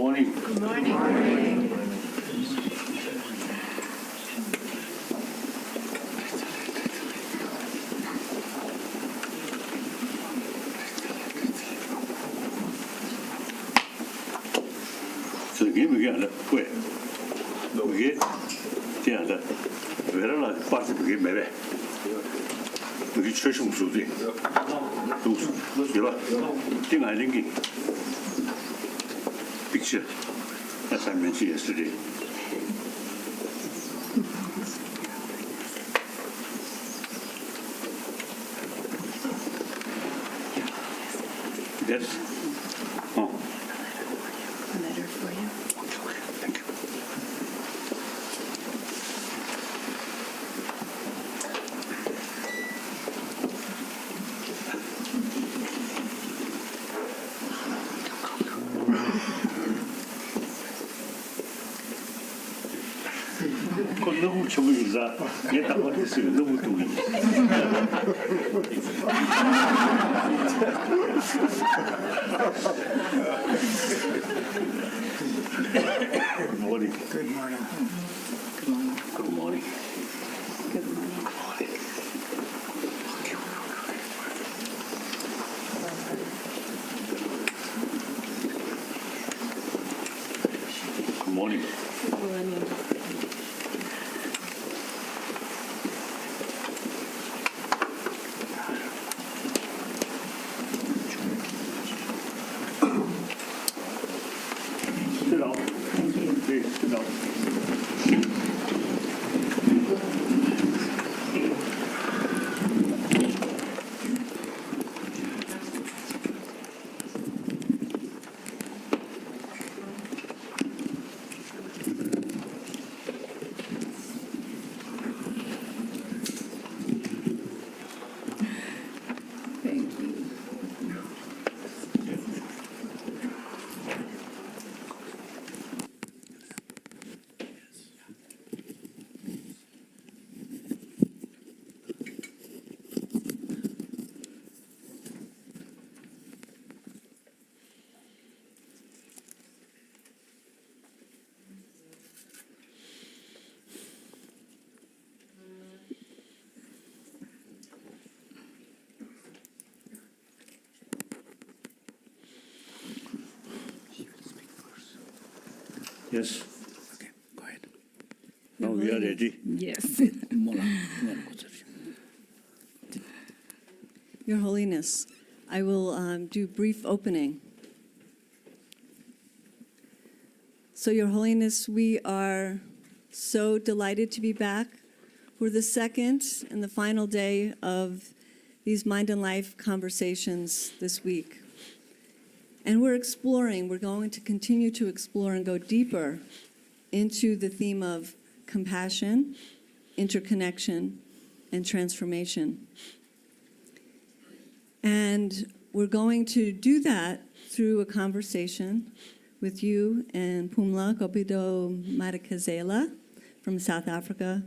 morning. Good morning. So game again, wait. No, we get. Yeah, that. Very like part of the game, maybe. We get church from Sudan. Those, you know, thing I think picture, as I mentioned yesterday. That's, oh. A letter for you. Thank you. 그건 너무 좋으니까 얘다 어땠어요? 너무 좋으니. Good morning. Good morning. Good morning. Good morning. Good morning. Good morning. Good morning. Sit down. Please sit down. Thank you. Yes. Okay, go ahead. Now we are ready. Yes. Your Holiness, I will do brief opening. So, Your Holiness, we are so delighted to be back for the second and the final day of these Mind and Life conversations this week. And we're going to continue to explore and go deeper into the theme of compassion, interconnection, and transformation. And we're going to do that through a conversation with you and Pumla Gobodo-Madikizela from South Africa,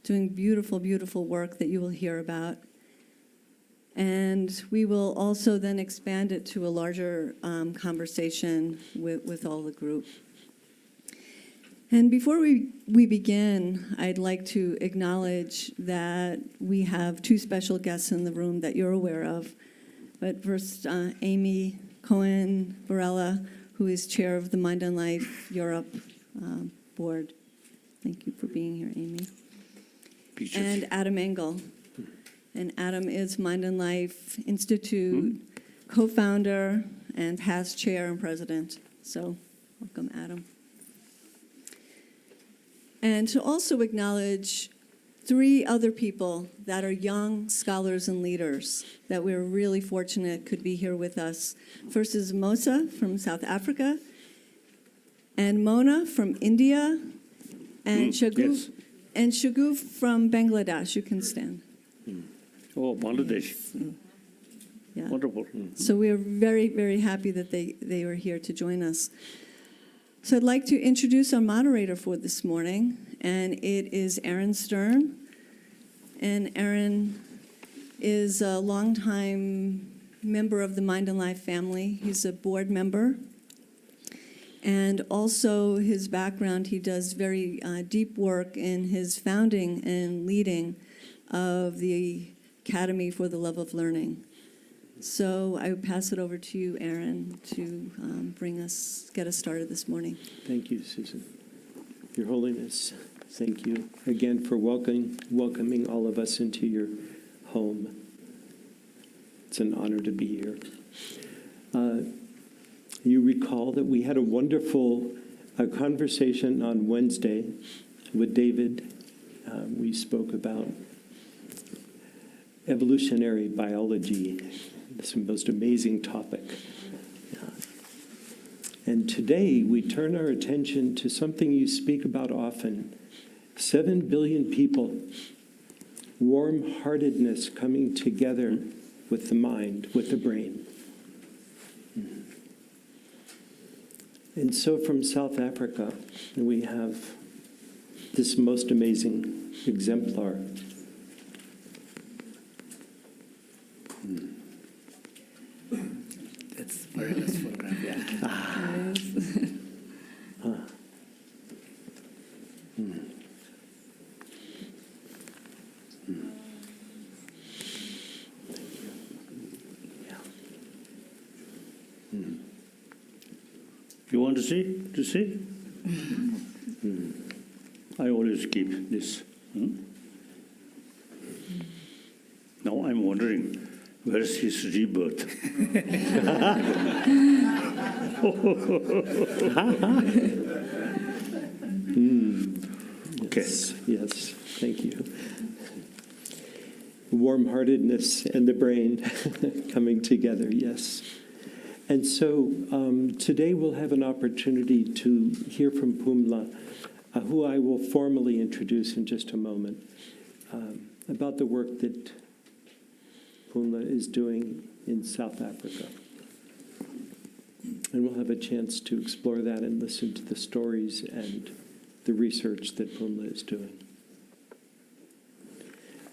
doing beautiful, beautiful work that you will hear about. And we will also then expand it to a larger conversation with all the group. And before we begin, I'd like to acknowledge that we have two special guests in the room that you're aware of. But first, Amy Cohen-Varela, who is chair of the Mind and Life Europe board. Thank you for being here, Amy. And Adam Engel. And Adam is Mind and Life Institute co-founder and past chair and president. So welcome, Adam. And to also acknowledge three other people that are young scholars and leaders that we're really fortunate could be here with us. First is Mosa from South Africa, and Mona from India, and Shagu from Bangladesh. You can stand. Oh, Bangladesh. Yeah. Wonderful. So we are very, very happy that they were here to join us. So I'd like to introduce our moderator for this morning, and it is Aaron Stern. And Aaron is a longtime member of the Mind and Life family. He's a board member. And also his background, he does very deep work in his founding and leading of the Academy for the Love of Learning. So I would pass it over to you, Aaron, to get us started this morning. Thank you, Susan. Your Holiness, thank you again for welcoming all of us into your home. It's an honor to be here. You recall that we had a wonderful conversation on Wednesday with David. We spoke about evolutionary biology. It's the most amazing topic. And today we turn our attention to something you speak about often. 7 billion people, warm-heartedness coming together with the mind, with the brain. And so from South Africa, we have this most amazing exemplar. That's very nice photograph, yeah. You want to see? To see? I always keep this. Now I'm wondering, where's his rebirth? Okay. Yes, thank you. Warm-heartedness and the brain coming together, yes. And so today we'll have an opportunity to hear from Pumla, who I will formally introduce in just a moment, about the work that Pumla is doing in South Africa. And we'll have a chance to explore that and listen to the stories and the research that Pumla is doing.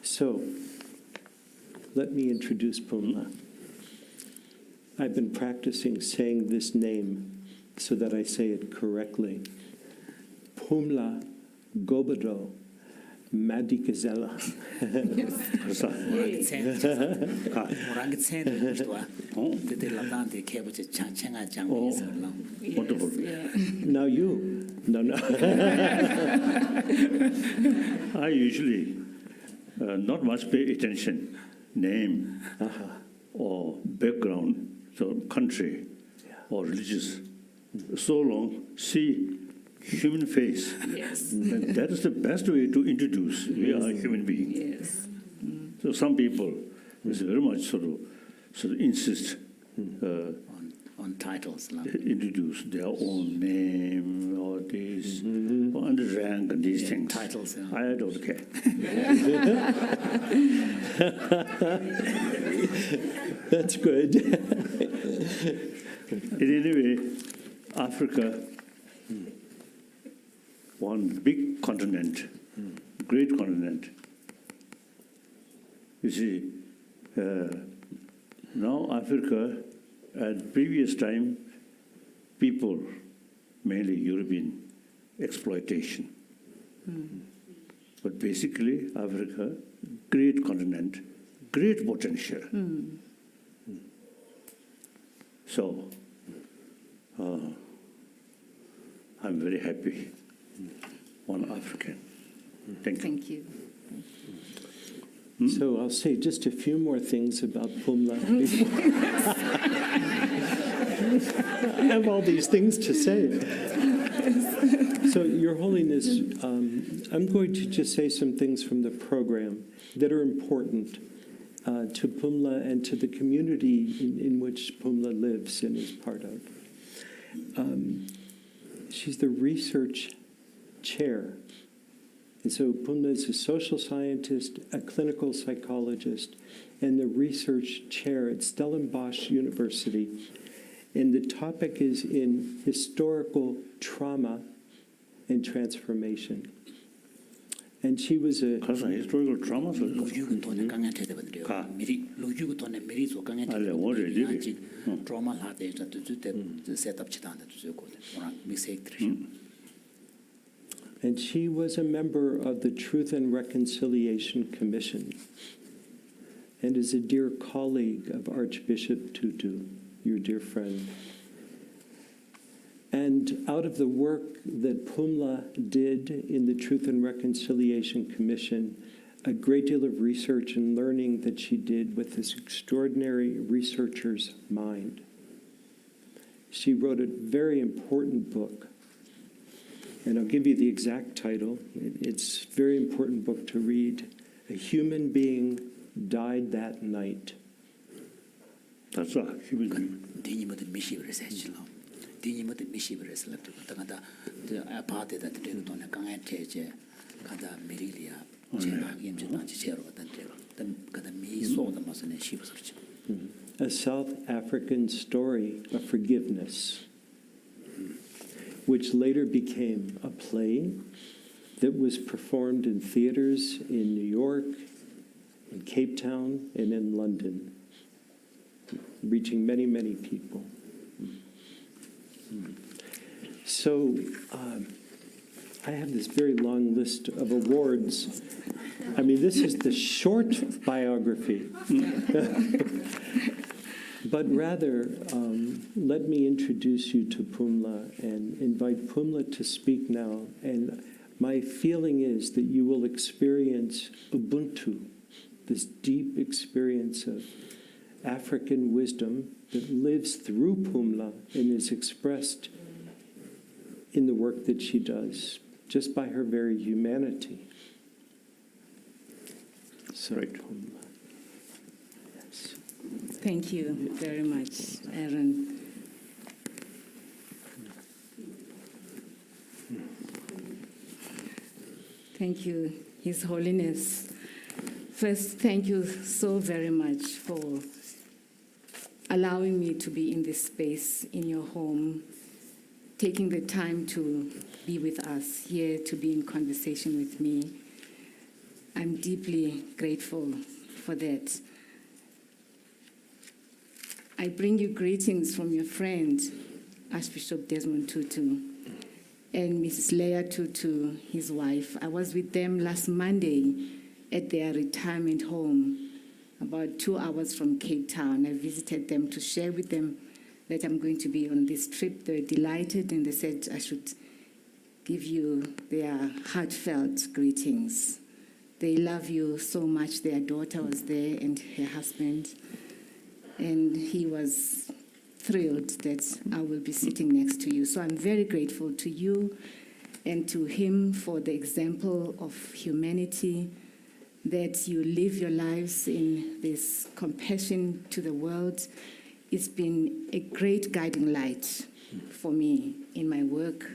So, let me introduce Pumla. I've been practicing saying this name so that I say it correctly. Pumla Gobodo-Madikizela. Wonderful. Now you. No. I usually not much pay attention, name or background, so country or religious. So long, see human face. Yes. And that is the best way to introduce. We are human beings. Yes. So some people is very much sort of insist On titles. introduce their own name or this or under rank and these things. Titles. I don't care. That's good. Anyway, Africa, one big continent, great continent. You see, now Africa, at previous time, people, mainly European exploitation. But basically, Africa, great continent, great potential. So, I'm very happy. One African. Thank you. Thank you. So I'll say just a few more things about Pumla before I have all these things to say. So, Your Holiness, I'm going to just say some things from the program that are important to Pumla and to the community in which Pumla lives and is part of. She's the research chair. And so Pumla is a social scientist, a clinical psychologist, and the research chair at Stellenbosch University. And the topic is in historical trauma and transformation. And she was a 가서 historical drama 서 로주고 돈에 강한 대대버들요. 가. 미리 로주고 돈에 미리 저 강한 알레, 오래 아직 드라마 하대 저도 때 셋업 치다한테 주고 그런 미세익 들으셔. And she was a member of the Truth and Reconciliation Commission and is a dear colleague of Archbishop Tutu, your dear friend. And out of the work that Pumla did in the Truth and Reconciliation Commission, a great deal of research and learning that she did with this extraordinary researcher's mind, she wrote a very important book. And I'll give you the exact title. It's a very important book to read. A Human Being Died That Night. that's a human 디니모도 미시브레스 했죠. 디니모도 미시브레스 랍도 가다 아파트에다 드리고 돈에 강한 제제 가다 미리리아 제가 임진단 제로 어떤 데로 가다 미소도 무슨 시부서죠. A South African story of forgiveness, which later became a play that was performed in theaters in New York, in Cape Town, and in London, reaching many, many people. So I have this very long list of awards. I mean, this is the short biography. But rather, let me introduce you to Pumla and invite Pumla to speak now. And my feeling is that you will experience Ubuntu, this deep experience of African wisdom that lives through Pumla and is expressed in the work that she does, just by her very humanity. So, Right. Pumla. Yes. Thank you very much, Aaron. Thank you, His Holiness. First, thank you so very much for allowing me to be in this space in your home, taking the time to be with us here, to be in conversation with me. I'm deeply grateful for that. I bring you greetings from your friend, Archbishop Desmond Tutu, and Mrs. Leah Tutu, his wife. I was with them last Monday at their retirement home, about 2 hours from Cape Town. I visited them to share with them that I'm going to be on this trip. They were delighted, and they said I should give you their heartfelt greetings. They love you so much. Their daughter was there and her husband, and he was thrilled that I will be sitting next to you. So I'm very grateful to you and to him for the example of humanity, that you live your lives in this compassion to the world. It's been a great guiding light for me in my work,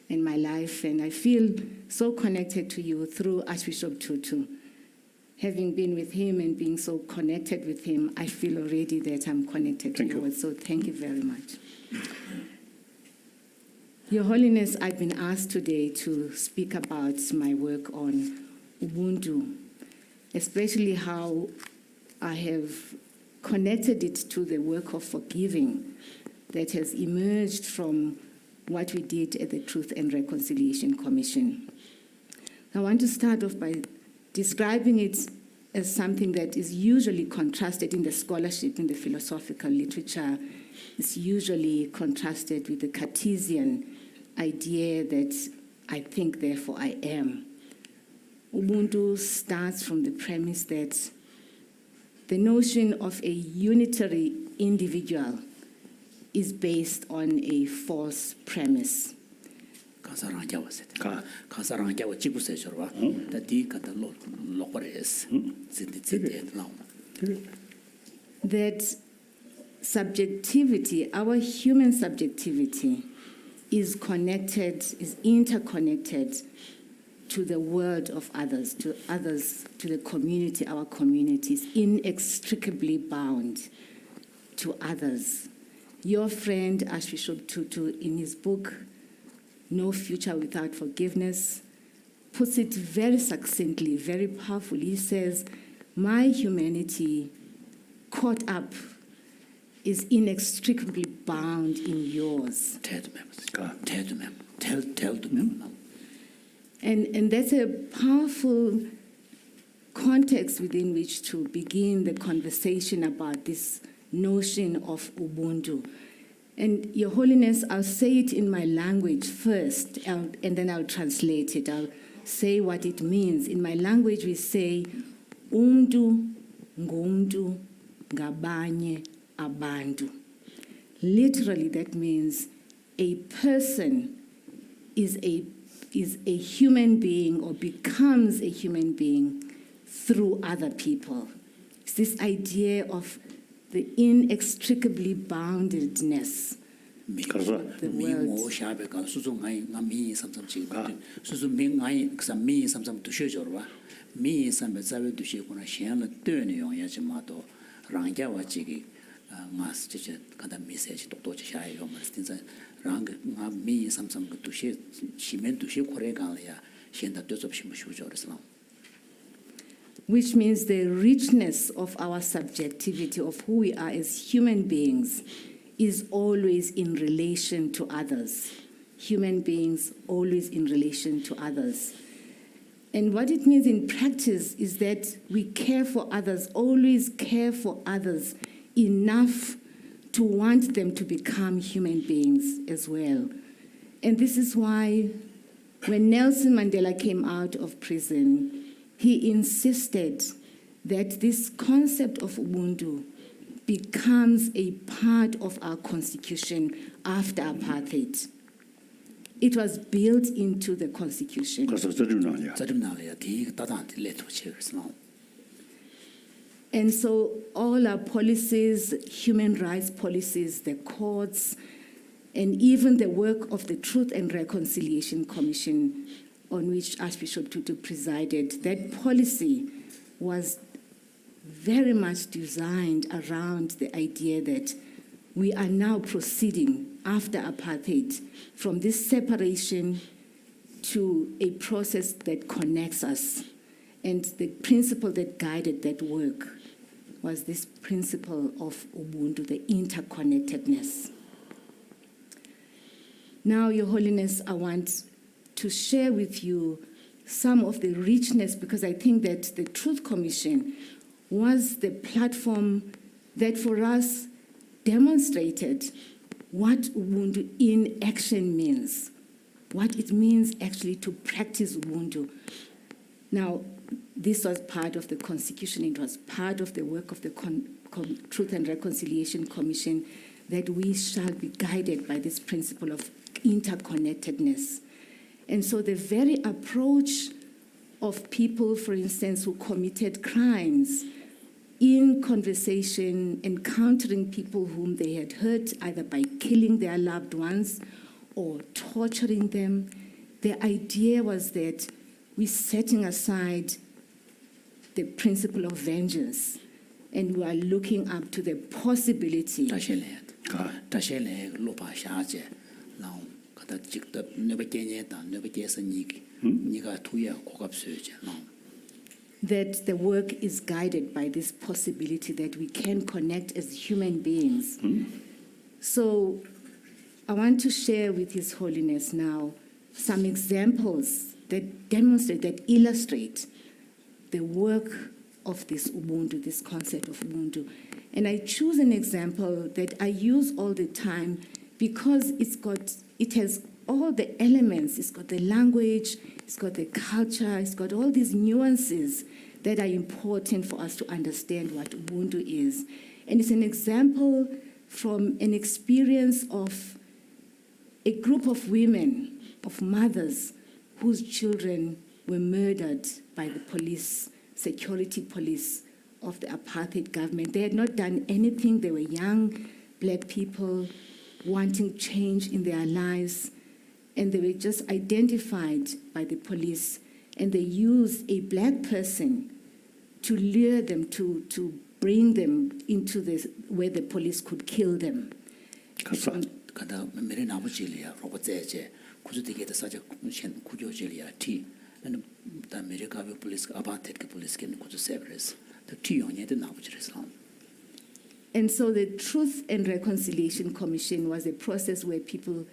in my life, and I feel so connected to you through Archbishop Tutu. Having been with him and being so connected with him, I feel already that I'm connected to you. So thank you very much. Your Holiness, I've been asked today to speak about my work on Ubuntu, especially how I have connected it to the work of forgiving that has emerged from what we did at the Truth and Reconciliation Commission. I want to start off by describing it as something that is usually contrasted in the scholarship, in the philosophical literature. It's usually contrasted with the Cartesian idea that I think, therefore I am. Ubuntu starts from the premise that the notion of a unitary individual is based on a false premise. That subjectivity, our human subjectivity, is connected, is interconnected to the world of others, to the community, our communities, inextricably bound to others. Your friend, Archbishop Tutu, in his book, No Future Without Forgiveness, puts it very succinctly, very powerfully. He says, my humanity caught up is inextricably bound in yours. Tell to them. Tell to them. And that's a powerful context within which to begin the conversation about this notion of Ubuntu. And Your Holiness, I'll say it in my language first, and then I'll translate it. I'll say what it means. In my language, we say, Umntu ngumntu ngabanye abantu. Literally, that means a person is a human being or becomes a human being through other people. It's this idea of the inextricably boundedness of the world. Which means the richness of our subjectivity, of who we are as human beings, is always in relation to others. Human beings always in relation to others. And what it means in practice is that we care for others, always care for others enough to want them to become human beings as well. And this is why when Nelson Mandela came out of prison, he insisted that this concept of Ubuntu becomes a part of our constitution after apartheid. It was built into the constitution. And so all our policies, human rights policies, the courts, and even the work of the Truth and Reconciliation Commission, on which Archbishop Tutu presided, that policy was very much designed around the idea that we are now proceeding after apartheid from this separation to a process that connects us. And the principle that guided that work was this principle of Ubuntu, the interconnectedness. Now, Your Holiness, I want to share with you some of the richness, because I think that the Truth Commission was the platform that for us demonstrated what Ubuntu in action means, what it means actually to practice Ubuntu. Now, this was part of the Constitution, it was part of the work of the Truth and Reconciliation Commission, that we shall be guided by this principle of interconnectedness. And so the very approach of people, for instance, who committed crimes in conversation, encountering people whom they had hurt, either by killing their loved ones or torturing them, the idea was that we're setting aside the principle of vengeance and we are looking up to the possibility. That the work is guided by this possibility that we can connect as human beings. So I want to share with His Holiness now some examples that demonstrate, that illustrate the work of this Ubuntu, this concept of Ubuntu. And I choose an example that I use all the time because it has all the elements. It's got the language, it's got the culture, it's got all these nuances that are important for us to understand what Ubuntu is. And it's an example from an experience of a group of women, of mothers, whose children were murdered by the police, security police of the apartheid government. They had not done anything. They were young black people wanting change in their lives, and they were just identified by the police, and they used a black person to lure them, to bring them into this, where the police could kill them. and the America police about the police can go to severus. The two on the Nabucus. And so the Truth and Reconciliation Commission was a process where people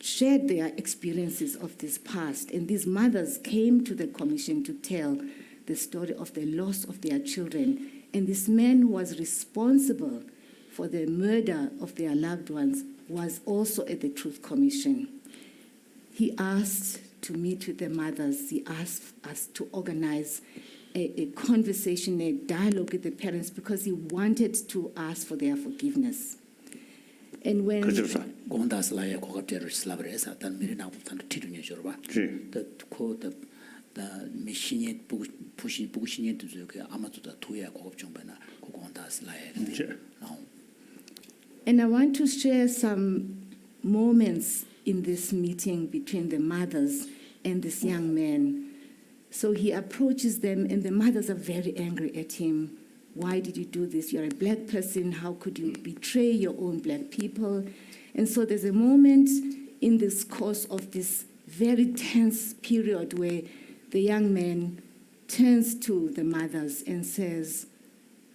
shared their experiences of this past. And these mothers came to the commission to tell the story of the loss of their children. And this man who was responsible for the murder of their loved ones was also at the Truth Commission. He asked to meet with the mothers. He asked us to organize a conversation, a dialogue with the parents, because he wanted to ask for their forgiveness. And when Gondas Laya Cogater Slaveresa, then Mirina Butan Tidunia Jorba, the quote the machine pushing into the Amatuta Tuya Cochumbana, Gondas Laya. And I want to share some moments in this meeting between the mothers and this young man. So he approaches them, and the mothers are very angry at him. Why did you do this? You're a black person. How could you betray your own black people? And so there's a moment in this course of this very tense period where the young man turns to the mothers and says,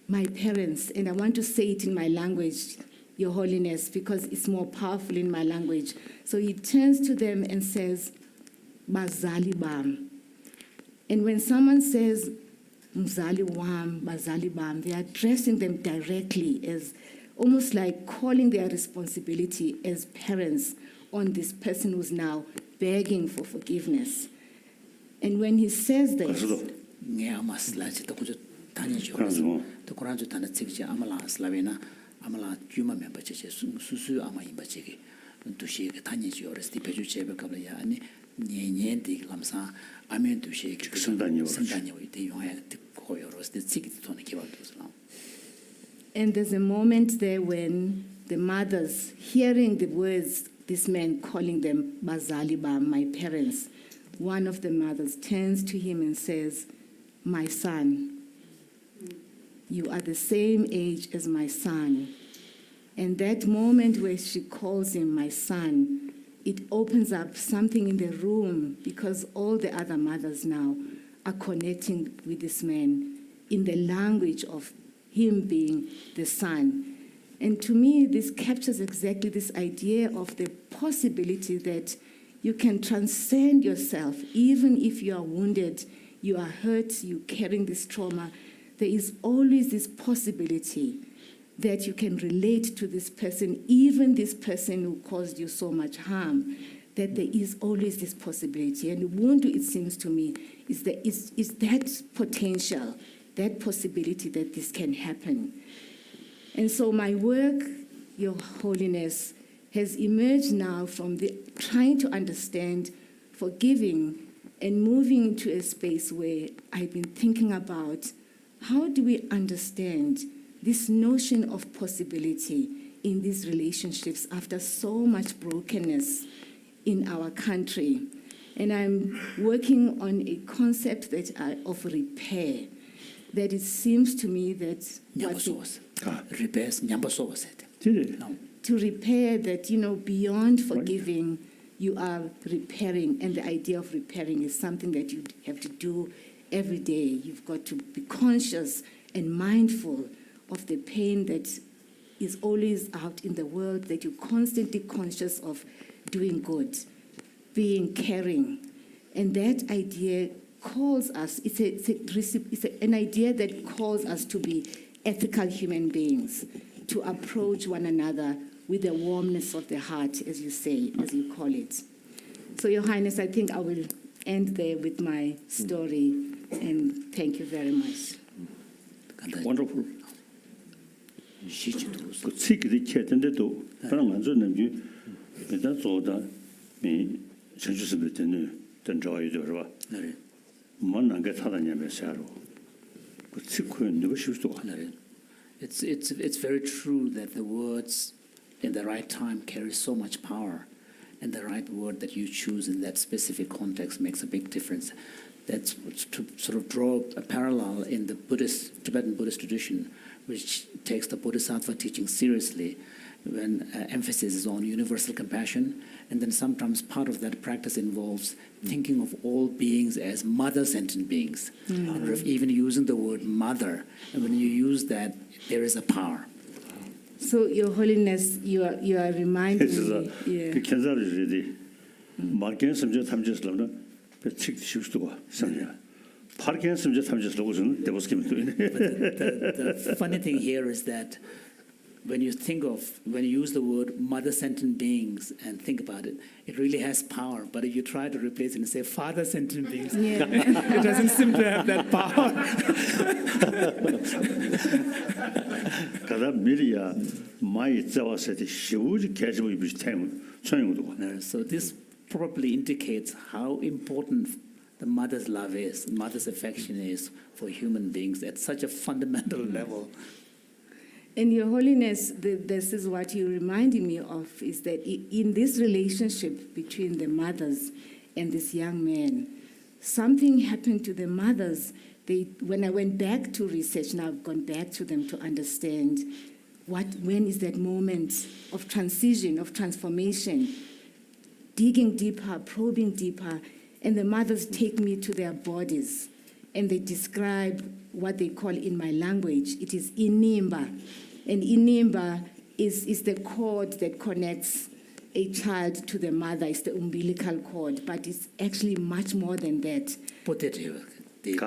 my parents, and I want to say it in my language, Your Holiness, because it's more powerful in my language. So he turns to them and says, Bazali Bam. And when someone says, Mzali Wam, Bazali Bam, they are addressing them directly as almost like calling their responsibility as parents on this person who's now begging for forgiveness. And when he says this, the Quran Tana Tsikja Amala Slavena, Amala Juma member Susu Ama Imbachigi, to shake Tanya Joris, the Pejucheva Kabayani, Niente Lamsa, I mean to shake Sandanya, the Koyoros, the Tsikit Tonic. And there's a moment there when the mothers, hearing the words, this man calling them Bazaliba, my parents, one of the mothers turns to him and says, my son, you are the same age as my son. And that moment where she calls him my son, it opens up something in the room, because all the other mothers now are connecting with this man in the language of him being the son. And to me, this captures exactly this idea of the possibility that you can transcend yourself. Even if you are wounded, you are hurt, you're carrying this trauma, there is always this possibility that you can relate to this person, even this person who caused you so much harm, that there is always this possibility. And Ubuntu, it seems to me, is that potential, that possibility that this can happen. And so my work, Your Holiness, has emerged now from trying to understand forgiving and moving into a space where I've been thinking about how do we understand this notion of possibility in these relationships after so much brokenness in our country. And I'm working on a concept of repair, that it seems to me that to repair that, beyond forgiving, you are repairing, and the idea of repairing is something that you have to do every day. You've got to be conscious and mindful of the pain that is always out in the world, that you're constantly conscious of doing good, being caring. And that idea calls us, it's an idea that calls us to be ethical human beings, to approach one another with the warmness of the heart, as you say, as you call it. So, Your Highness, I think I will end there with my story, and thank you very much. Wonderful. 그 치기를 쳤는데도 그런 안 좋는 게 일단 저다 이 전주스를 때는 전저이죠, 봐. 네. 만난 게 사다냐면 사로. 그 치고는 누구 실수도 안 해. It's very true that the words in the right time carry so much power, and the right word that you choose in that specific context makes a big difference. That's to sort of draw a parallel in the Tibetan Buddhist tradition, which takes the Bodhisattva teaching seriously when emphasis is on universal compassion, and then sometimes part of that practice involves thinking of all beings as mother-centered beings, or even using the word mother. And when you use that, there is a power. So, Your Holiness, you are reminding 그래서 me. 그 Yeah. 견사를 이제 말견 섬저 탐지스럽나 그 책 쉬우스도고 섬냐 파르견 섬저 탐지스럽고는 대보스키면 또 있네. The funny thing here is that when you use the word mother-centered beings and think about it, it really has power. But if you try to replace it and say father-centered beings, Yeah. it doesn't seem to have that power. 가다 미리야 마이 자와세티 쉬우지 개지고 입으시 태무 천용도고. So this probably indicates how important the mother's love is, mother's affection is for human beings at such a fundamental level. And Your Holiness, this is what you're reminding me of, is that in this relationship between the mothers and this young man, something happened to the mothers. When I went back to research, now I've gone back to them to understand when is that moment of transition, of transformation, digging deeper, probing deeper, and the mothers take me to their bodies, and they describe what they call in my language, it is inimba. And inimba is the cord that connects a child to the mother. It's the umbilical cord, but it's actually much more than that. Potato. The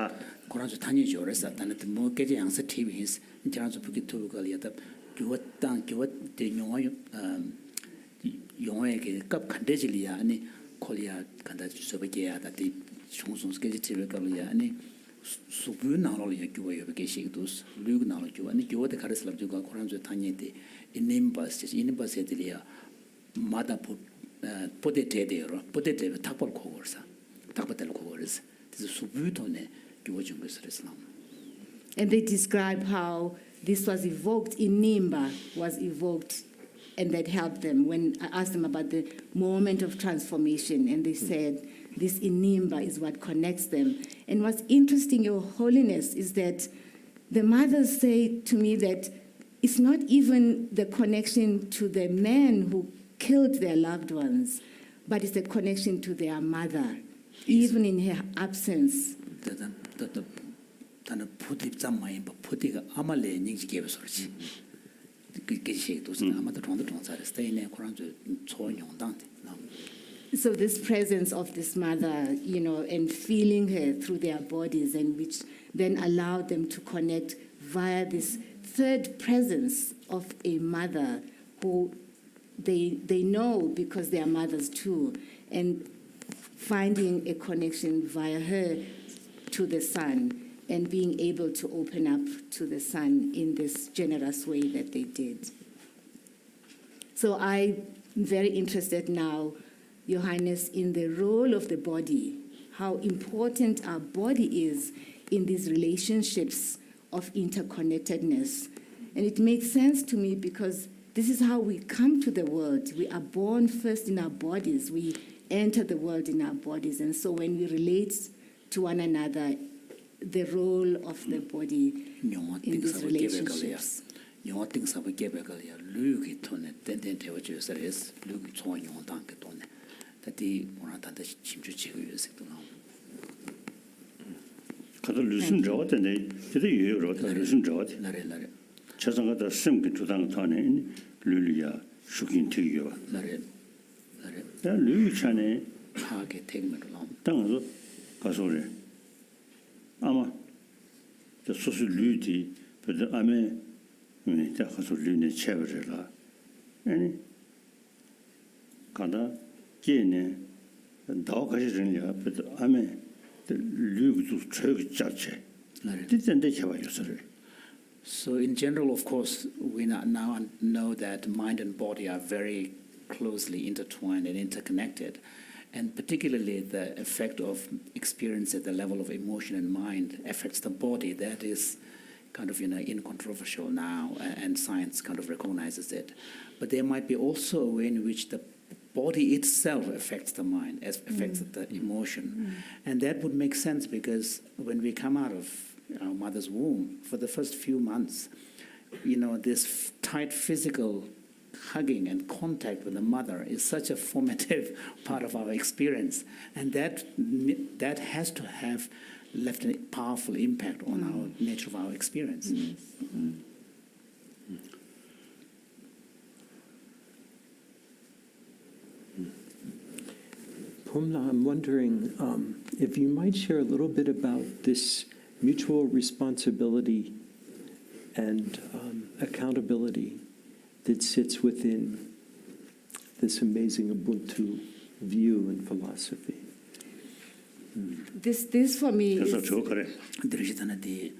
Koranjo Tanyo Joresa, and the more getting answer TV is in terms of Pukito Galiata, Guat de Yoe Cup Candegilia, and Colia Candajusobagia, that the Chonsons get TV Galia, and Subu knowledge you were getting those Lug knowledge you, and you were the Caris of Juga Koranjo Tanyete in Nimbus, Mother potato, tapal course, tapatel course. This is Subutone. And they describe how this was evoked in Nimba, was evoked, and that helped them. When I asked them about the moment of transformation, and they said this in Nimba is what connects them. And what's interesting, Your Holiness, is that the mothers say to me that it's not even the connection to the men who killed their loved ones, but it's the connection to their mother, even in her absence. So this presence of this mother, and feeling her through their bodies, and which then allowed them to connect via this third presence of a mother who they know because they are mothers too, and finding a connection via her to the Son, and being able to open up to the Son in this generous way that they did. So I'm very interested now, Your Highness, in the role of the body, how important our body is in these relationships of interconnectedness. And it makes sense to me because this is how we come to the world. We are born first in our bodies. We enter the world in our bodies. And so when we relate to one another, the role of the body in these relationships. 가도 루슨 저거든데 저도 유효로 루슨 저거든. 자상가다 심기 두당 타네 룰리야 슈긴 티기요. 야 룰리 차네 하게 teg으로 땅에서 가서래. 아마 저 소수 류디 그래도 아메 네 가서 류네 채버려라. 아니 가다 걔네 더 가시려냐 그래도 아메 류도 최고 자체. 뜻인데 해봐요서를. So in general, of course, we now know that mind and body are very closely intertwined and interconnected, and particularly the effect of experience at the level of emotion and mind affects the body. That is kind of incontrovertible now, and science kind of recognizes it. But there might be also a way in which the body itself affects the mind, affects the emotion, and that would make sense because when we come out of our mother's womb, for the first few months, this tight physical hugging and contact with the mother is such a formative part of our experience, and that has to have left a powerful impact on our nature of our experience. Pumla, I'm wondering if you might share a little bit about this mutual responsibility and accountability that sits within this amazing Ubuntu view and philosophy. This for me 그래서 is, 저 그래. 들으시다는데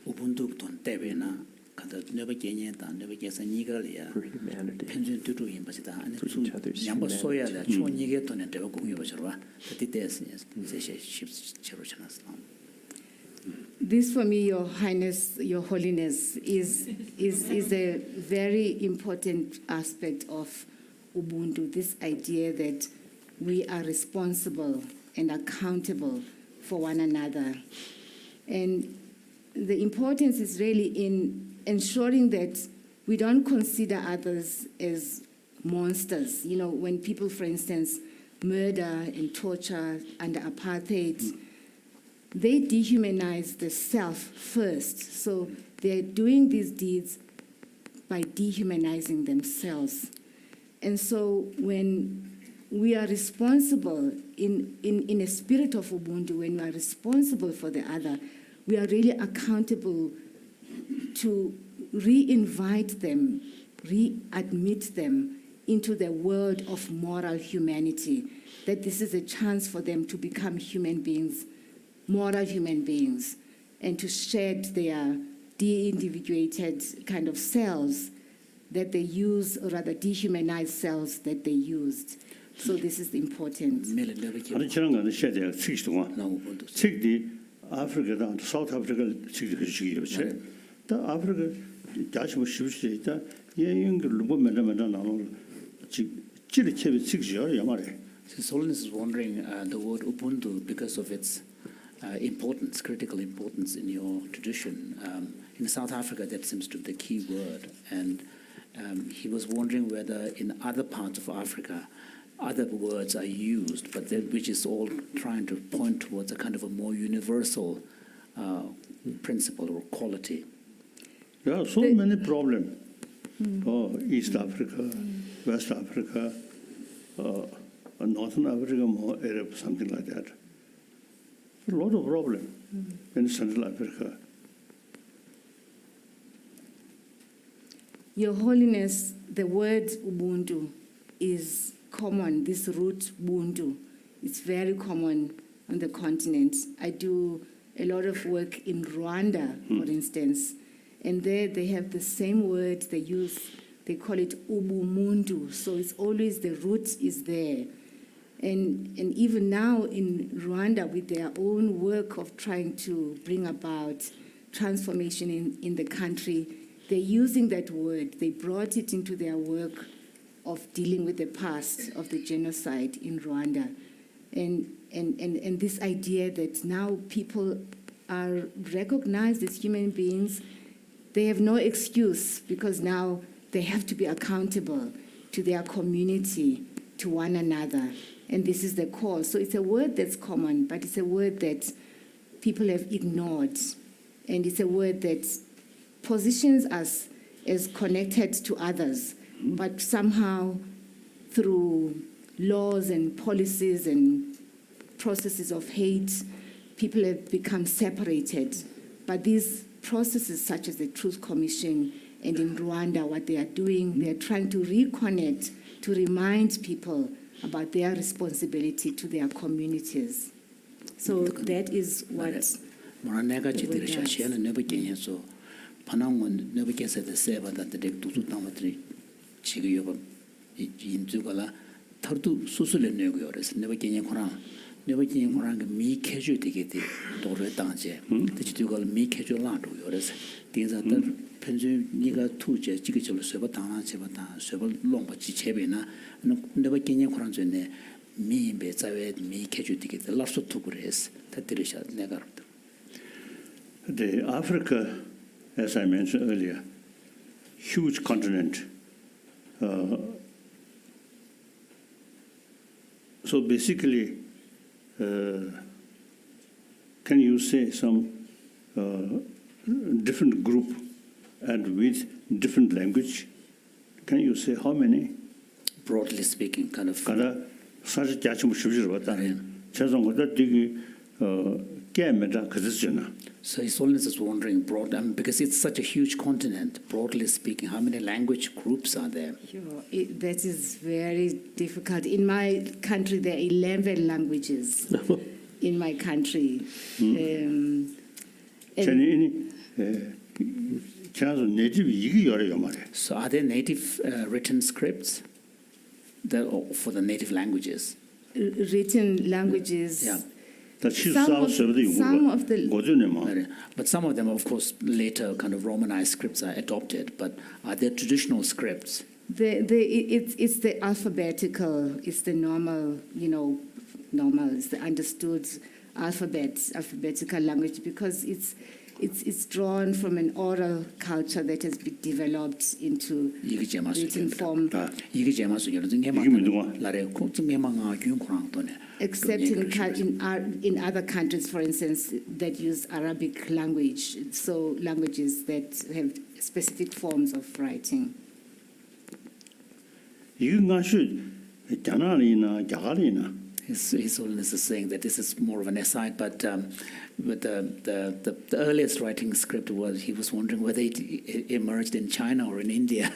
우분두 돈 때문에나 가다 너무 개념다 너무 개서 니가리야 For humanity. 편준 두루 임바시다 아니 For each other's 양보 써야 돼 humanity. 초니게 돈에 대고 공유 버셔와 그때에서 제시 십시로 지났어. this for me, Your Highness, Your Holiness, is a very important aspect of Ubuntu, this idea that we are responsible and accountable for one another. And the importance is really in ensuring that we don't consider others as monsters. You know, when people, for instance, murder and torture under apartheid, they dehumanize the self first. So they're doing these deeds by dehumanizing themselves. And so when we are responsible in a spirit of Ubuntu, when we are responsible for the other, we are really accountable to re-invite them, readmit them into the world of moral humanity, that this is a chance for them to become human beings, moral human beings, and to shed their de-individuated kind of selves that they use, or rather dehumanized selves that they used. So this is important. 매일 내게 아니 저런 거는 세대 측이 동안 너무 본도 측이 아프리카다 사우스 아프리카 측이 그렇지 그렇지. 다 아프리카 다시 뭐 쉬우시 있다. 예인 그 보면 나는 찌리 채비 측이요 야말에. Holiness is wondering the word Ubuntu because of its importance, critical importance in your tradition. In South Africa, that seems to be the key word. And he was wondering whether in other parts of Africa, other words are used, but which is all trying to point towards a kind of a more universal principle or quality. There are so many problems. East Africa, West Africa, Northern Africa, more Arab, something like that. A lot of problems in Central Africa. Your Holiness, the word Ubuntu is common, this root Ubuntu. It's very common on the continent. I do a lot of work in Rwanda, for instance, and there they have the same word they use, they call it Ubumundu, so it's always the root is there. And even now in Rwanda, with their own work of trying to bring about transformation in the country, they're using that word. They brought it into their work of dealing with the past of the genocide in Rwanda. And this idea that now people are recognized as human beings, they have no excuse because now they have to be accountable to their community, to one another. And this is the cause. So it's a word that's common, but it's a word that people have ignored. And it's a word that positions us as connected to others, but somehow through laws and policies and processes of hate, people have become separated. But these processes, such as the Truth Commission and in Rwanda, what they are doing, they are trying to reconnect, to remind people about their responsibility to their communities. So that is what 내가 the word 지들이 does. 시에는 내버게서 반항원 내버게서 세바다들 두두 담아들이 지금 여봐 인주가라 터도 수술에 내고요. 그래서 내버게냐 코랑 그 미케주 되게돼 도로 당제 대지도가 미케주 라도요. 그래서 대자들 편주 네가 투제 지기절로 세바 당한 세바다 세바 롱바 지체베나 내버게냐 코랑 전에 미베 자외 미케주 되게돼 라서 투그레스 다들이셔 내가 The Africa, as I mentioned earlier, huge continent, So basically, can you say some different group and with different language? Can you say how many? Broadly speaking, kind of. Kada 사실 자치무 쉽지르다. 최종 거다 되게 게임에다 그랬잖아. So His Holiness is wondering, because it's such a huge continent, broadly speaking, how many language groups are there? That is very difficult. In my country, there are 11 languages in my country. So are there native written scripts for the native languages? Written languages. Yeah. Some of the, But some of them, of course, later kind of Romanized scripts are adopted. But are there traditional scripts? it's the alphabetical, it's the normal, normal, it's the understood alphabetical language, because it's drawn from an oral culture that has been developed into written form. Except in other countries, for instance, that use Arabic language, so languages that have specific forms of writing. His Holiness is saying that this is more of an aside, but the earliest writing script he was wondering whether it emerged in China or in India.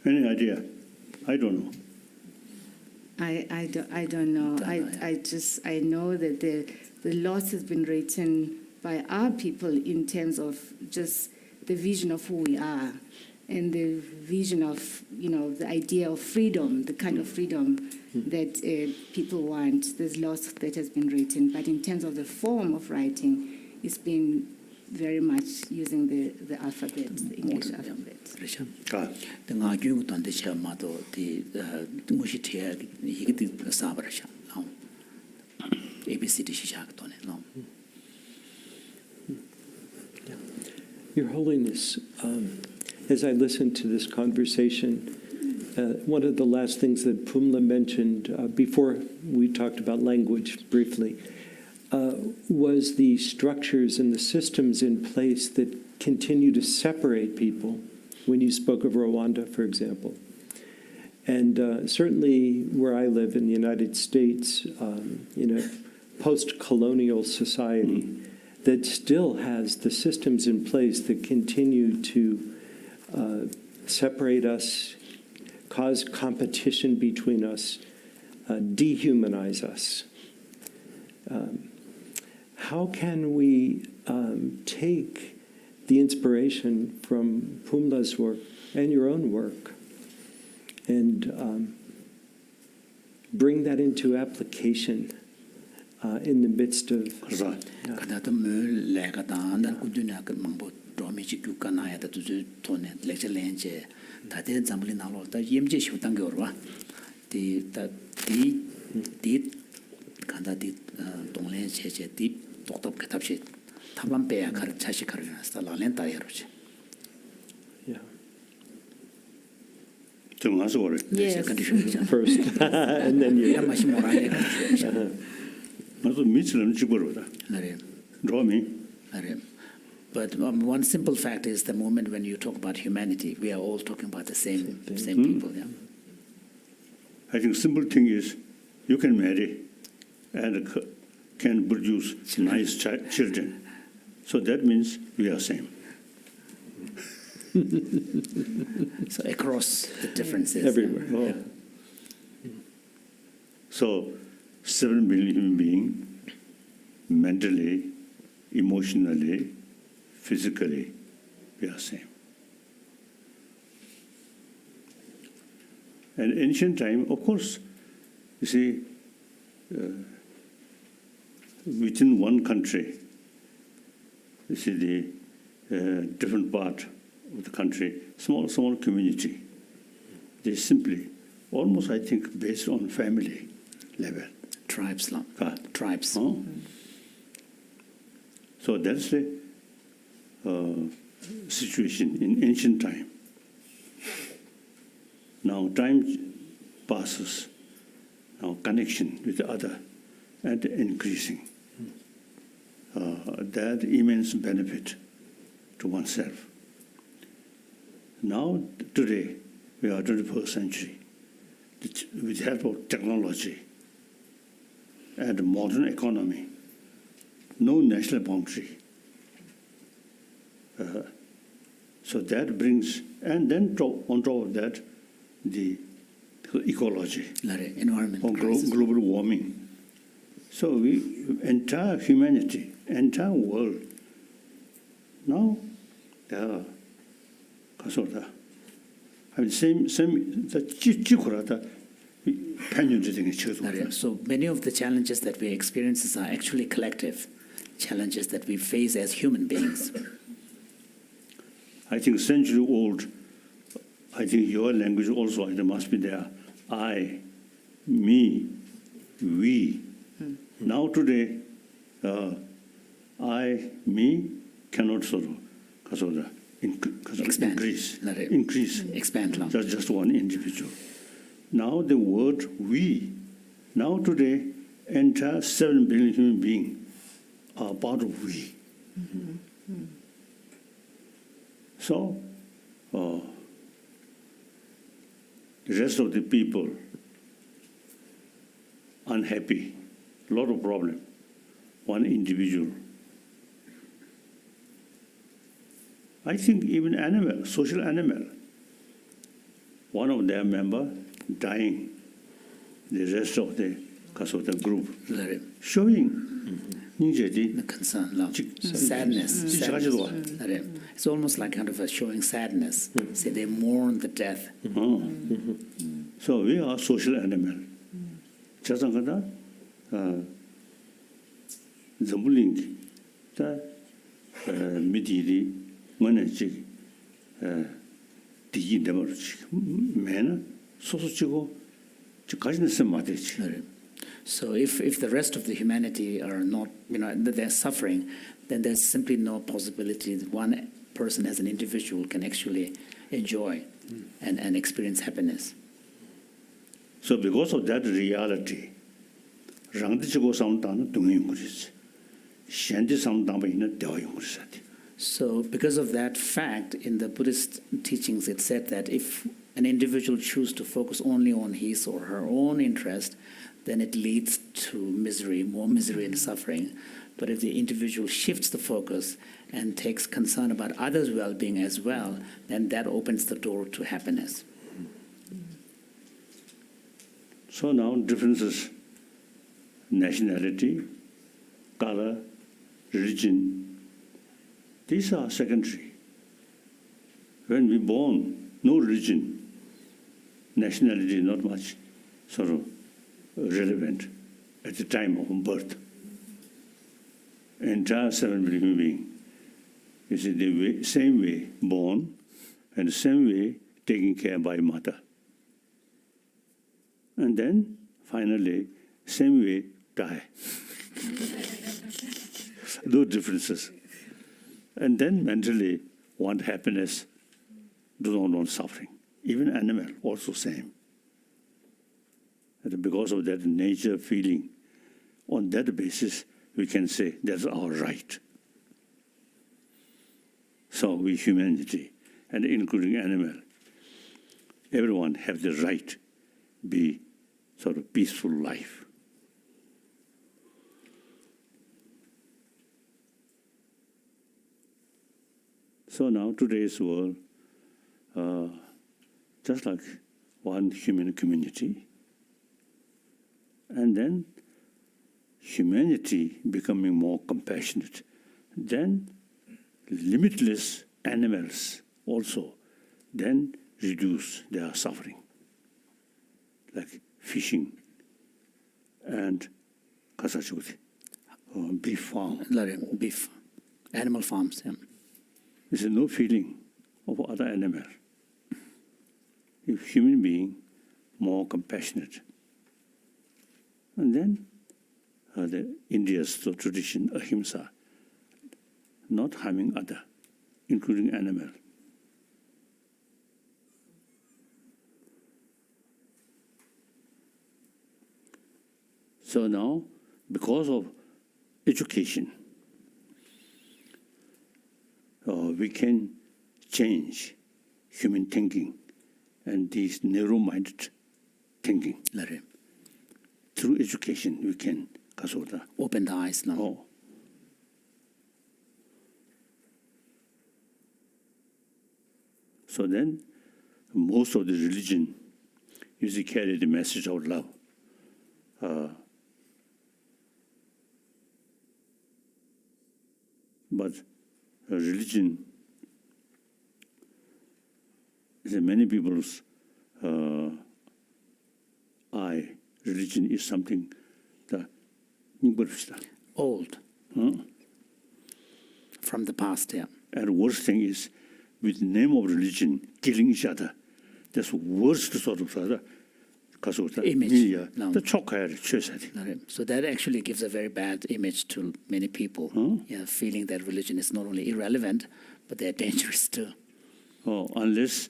Any idea? I don't know. I don't know. I know that the lots has been written by our people in terms of just the vision of who we are, and the vision of, the idea of freedom, the kind of freedom that people want. There's lots that has been written, but in terms of the form of writing, it's been very much using the alphabet, the English alphabet. Your Holiness, as I listened to this conversation, one of the last things that Pumla mentioned before we talked about language briefly was the structures and the systems in place that continue to separate people, when you spoke of Rwanda, for example. And certainly where I live in the United States, post-colonial society that still has the systems in place that continue to separate us, cause competition between us, dehumanize us. How can we take the inspiration from Pumla's work and your own work and bring that into application in the midst of... Yes. First, and then you... But one simple fact is the moment when you talk about humanity, we are all talking about the same people. Yeah. I think simple thing is you can marry and can produce nice children. So that means we are same. So across the differences. Everywhere. Oh. So 7 billion human beings, mentally, emotionally, physically, we are same. And ancient time, of course, you see, within one country, you see the different part of the country, small community. They simply, almost I think, based on family level. Tribes. Tribes. Oh. So that's the situation in ancient time. Now time passes. Now connection with the other and increasing. That immense benefit to oneself. Now, today, we are 21st century. With the help of technology and modern economy, no national boundary. So that brings, and then on top of that, the ecology, environment, or global warming. So entire humanity, entire world, now, I mean, same, So many of the challenges that we experience are actually collective challenges that we face as human beings. I think century old, I think your language also there must be there. I, me, we. Now today, I, me cannot sort of, because of the increase, expand. Just one individual. Now the word we. Now today, entire 7 billion human beings are part of we. So, the rest of the people unhappy, a lot of problem. One individual. I think even animal, social animal, one of their member dying, the rest of the group showing the concern, love, sadness. It's almost like kind of a showing sadness. Say they mourn the death. So we are social animal. Chasangada, Zambuling, Midiri, Manachik, Digi Demarchik, Mena, Sosochigo, Chikajin. So if the rest of the humanity are not, they're suffering, then there's simply no possibility that one person as an individual can actually enjoy and experience happiness. So because of that reality, so because of that fact, in the Buddhist teachings, it said that if an individual chooses to focus only on his or her own interest, then it leads to misery, more misery and suffering. But if the individual shifts the focus and takes concern about others' well-being as well, then that opens the door to happiness. So now differences, nationality, color, religion, these are secondary. When we born, no religion, nationality not much sort of relevant at the time of birth. Entire 7 billion human beings is the same way born and the same way taken care by mother. And then finally, same way die. No differences. And then mentally want happiness, do not want suffering. Even animal also same. And because of that nature feeling, on that basis, we can say that's our right. So we humanity, and including animal, everyone have the right be sort of peaceful life. So now today's world, just like one human community, and then humanity becoming more compassionate, then limitless animals also then reduce their suffering, like fishing and beef farm. Beef, animal farms. Yeah. There's no feeling of other animal. If human being more compassionate, and then the India's tradition, ahimsa, not harming other, including animal. So now, because of education, we can change human thinking and this narrow-minded thinking. Lare. Through education, we can kasoda. Open the eyes now. Oh. So then, most of the religion usually carry the message of love. But religion, in many people's eye, religion is something that Old. From the past, yeah. And the worst thing is, with the name of religion, killing each other. That's the worst sort of Image. No. The chocolate. So that actually gives a very bad image to many people. Yeah, feeling that religion is not only irrelevant, but they're dangerous too. Oh, unless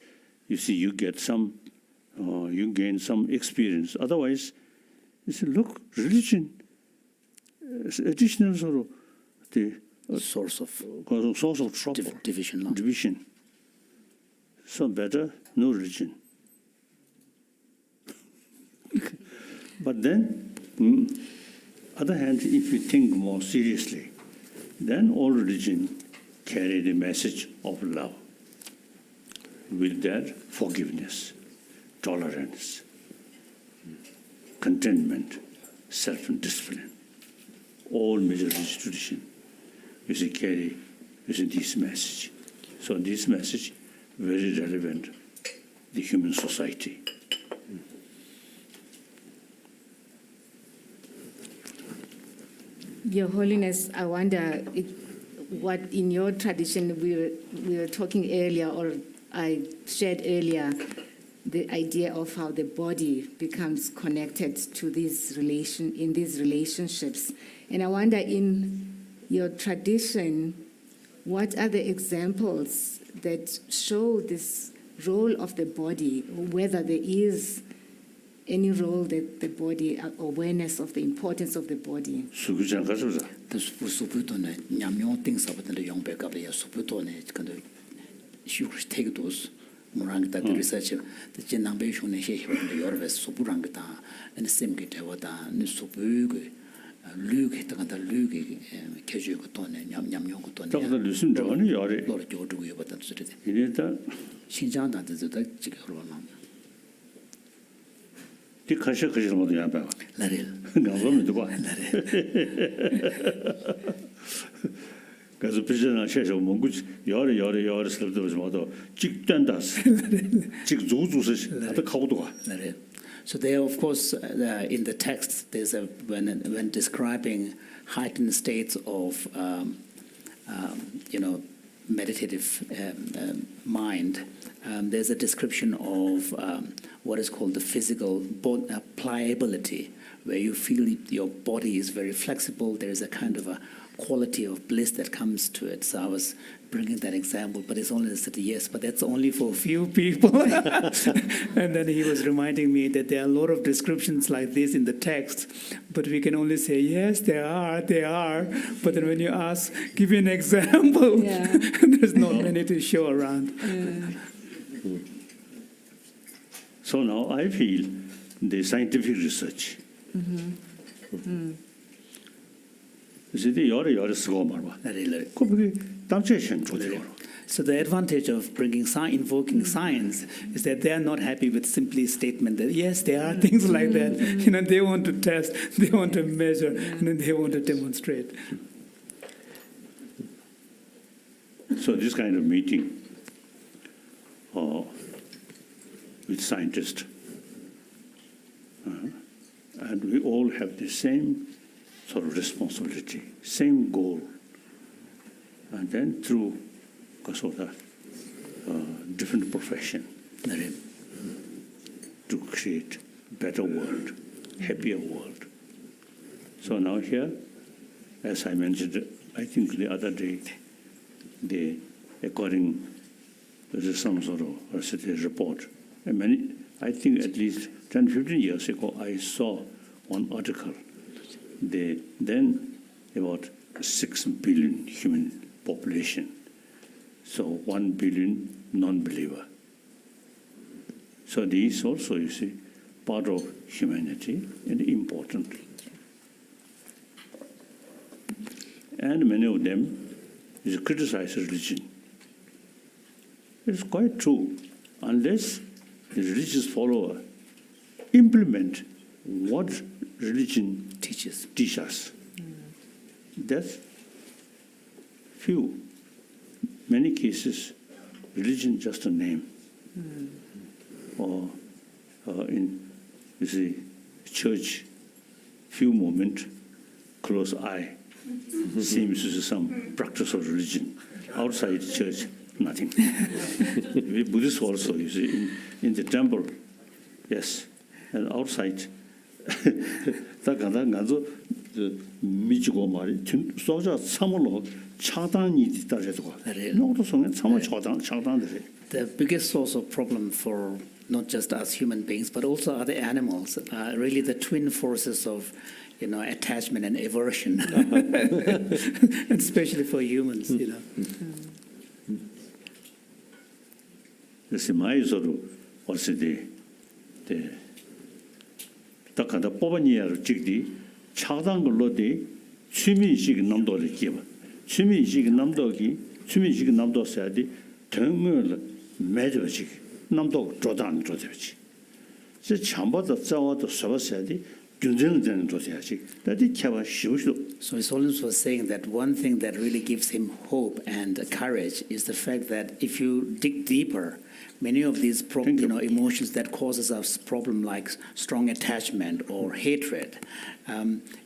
you see you get some, you gain some experience. Otherwise, you say, look, religion is additional sort of the Source of trouble, division. No? division. So better no religion. But then, other hand, if you think more seriously, then all religion carry the message of love. With that, forgiveness, tolerance, contentment, self-discipline. All major religious tradition is carry this message. So this message very relevant the human society. Your Holiness, I wonder what in your tradition we were talking earlier, or I shared earlier, the idea of how the body becomes connected to these relationships. And I wonder, in your tradition, what are the examples that show this role of the body, or whether there is any role that the body, awareness of the importance of the body? 수구장 가서자. The suputone nyamyo things about the young back up the suputone kind of sugar take those morang that the research the generation is here in the Yorves supurangata and the same get wata ni supug Luke takanta Luke casual tone nyamyo tone. 저거는 무슨 저거는 열이. Lord George we about that. 이래다 신장 that is the chicken. 디 가셔 가시는 것도 야봐. Laril. 나보면 누가. 그래서 비전을 해서 뭔가 열이 슬럽도 좀 와도 직단다스. 직 조조스 하다 가고도 가. Laril. So there, of course, in the text, there's a when describing heightened states of, meditative mind. There's a description of what is called the physical pliability, where you feel your body is very flexible. There is a kind of a quality of bliss that comes to it. So I was bringing that example, but it's only said yes, but that's only for a few people. And then he was reminding me that there are a lot of descriptions like this in the text, but we can only say, yes, there are. But then when you ask, give me an example, there's not many to show around. So now I feel the scientific research. So the advantage of bringing invoking science is that they are not happy with simply statement that yes, there are things like that. They want to test, they want to measure, and then they want to demonstrate. So this kind of meeting with scientists, and we all have the same sort of responsibility, same goal, and then through sort of different profession to create better world, happier world. So now here, as I mentioned, I think the other day, according to some sort of report, I think at least 10, 15 years ago, I saw one article then about 6 billion human population. So 1 billion non-believer. So these also, you see, part of humanity and important. And many of them is criticize religion. It's quite true. Unless the religious follower implement what religion teach us, that's few. Many cases, religion just a name. Or in, you see, church, few moment, close eye, seems to some practice of religion. Outside church, nothing. We Buddhists also, you see, in the temple, yes, and outside. 미치고 말이 소자 참으로 차단이 따져도 너도 성에 참을 차단들이. The biggest source of problem for not just us human beings, but also other animals, are really the twin forces of, attachment and aversion, especially for humans, 그래서 마이서로 왔을 때 딱하다 뽑아니야를 찍디 차단 걸로디 취미식 남도를 기봐 취미식 남도 써야지 정말 매저지 남도 조단지 저 참보다 자와도 써봐야지 균전되는 조사야지 나디 캐봐 쉬우쇼. So Holiness was saying that one thing that really gives him hope and courage is the fact that if you dig deeper, many of these emotions that causes us problem like strong attachment or hatred,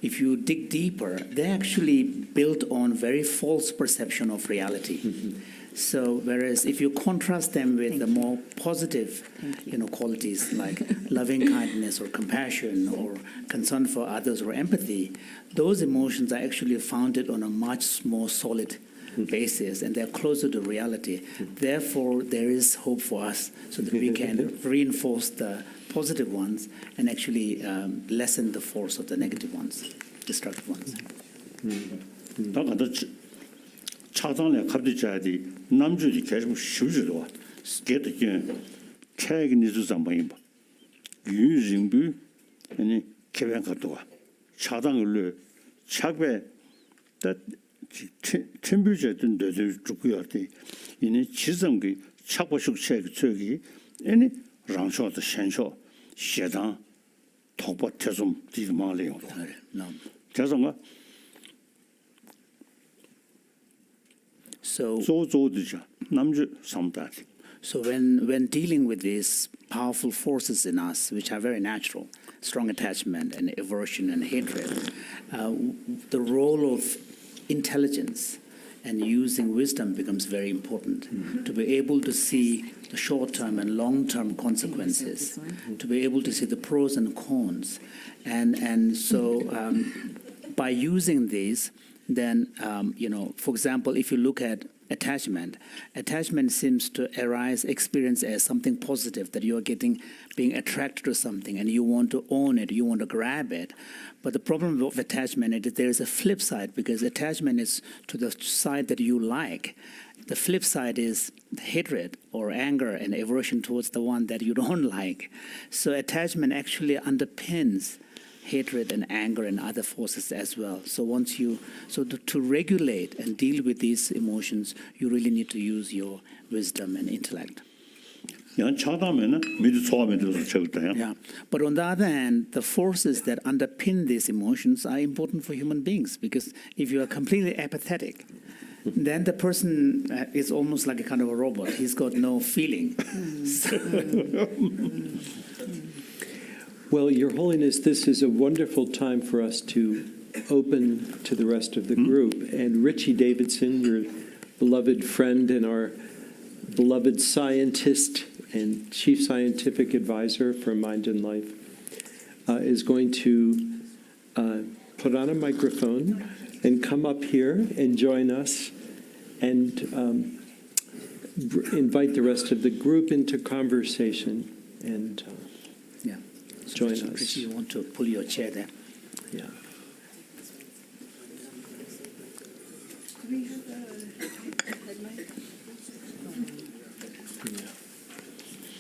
if you dig deeper, they're actually built on very false perception of reality. So whereas if you contrast them with the more positive, qualities like loving kindness or compassion or concern for others or empathy, those emotions are actually founded on a much more solid basis and they're closer to reality. Therefore, there is hope for us so that we can reinforce the positive ones and actually lessen the force of the negative ones, destructive ones. 차단에 갑자기 자야지 남주지 계속 쉬우지도 와. 걔도 책이 니주상 방이 봐. 유진부 아니 개변 것도 와. 차단을 착배 다 첨부제든 되들 죽고야지. 이니 지성의 착보식 책 저기 아니 랑쇼도 현쇼 시당 통보 태좀 디마래요. 그래서 So when dealing with these powerful forces in us, which are very natural, strong attachment and aversion and hatred, the role of intelligence and using wisdom becomes very important to be able to see the short-term and long-term consequences, to be able to see the pros and cons. And so by using these, then, for example, if you look at attachment seems to arise, experience as something positive, that you're being attracted to something and you want to own it, you want to grab it. But the problem of attachment is that there is a flip side, because attachment is to the side that you like. The flip side is hatred or anger and aversion towards the one that you don't like. So attachment actually underpins hatred and anger and other forces as well. So to regulate and deal with these emotions, you really need to use your wisdom and intellect. Yeah, but on the other hand, the forces that underpin these emotions are important for human beings, because if you are completely apathetic, then the person is almost like a kind of a robot. He's got no feeling. Well, Your Holiness, this is a wonderful time for us to open to the rest of the group. And Richie Davidson, your beloved friend and our beloved scientist and chief scientific advisor for Mind and Life, is going to put on a microphone and come up here and join us and invite the rest of the group into conversation and join us. You want to pull your chair there? Yeah.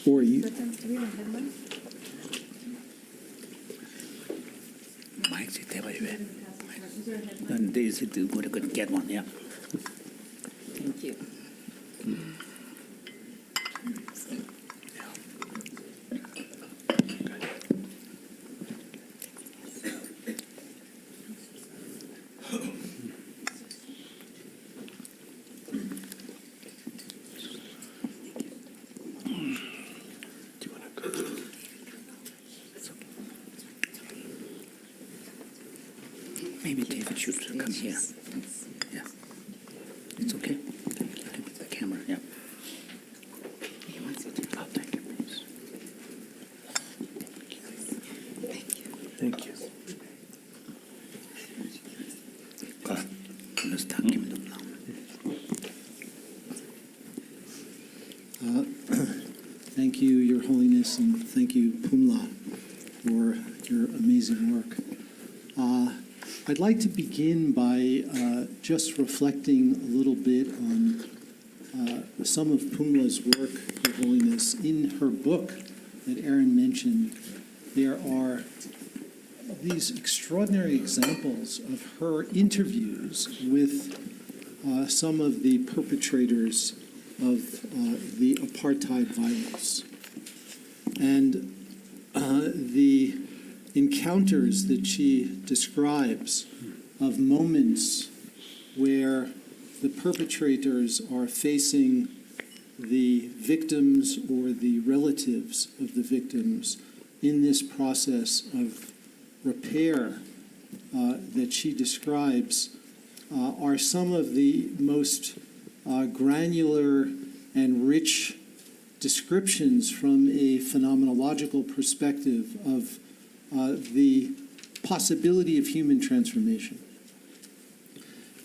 or you. Mike, sit there, baby. And this is good. Get one, yeah. Thank you. Maybe David should come here. Yeah. It's okay. With the camera, yeah. Oh, thank you, please. Thank you. Let's talk him now. Thank you, Your Holiness, and thank you, Pumla, for your amazing work. I'd like to begin by just reflecting a little bit on some of Pumla's work, Your Holiness. In her book that Aaron mentioned, there are these extraordinary examples of her interviews with some of the perpetrators of the apartheid violence. And the encounters that she describes of moments where the perpetrators are facing the victims or the relatives of the victims in this process of repair that she describes are some of the most granular and rich descriptions from a phenomenological perspective of the possibility of human transformation.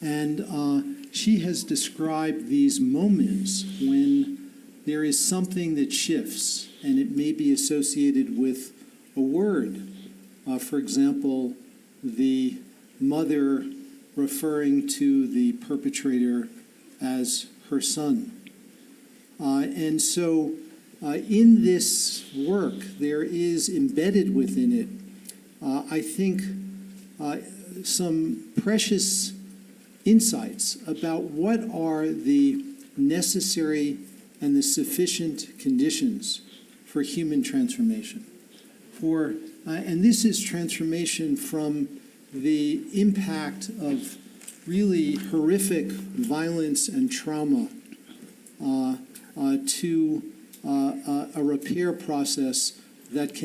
And she has described these moments when there is something that shifts, and it may be associated with a word. For example, the mother referring to the perpetrator as her son. And so in this work, there is embedded within it, I think, some precious insights about what are the necessary and the sufficient conditions for human transformation. And this is transformation from the impact of really horrific violence and trauma to a repair process that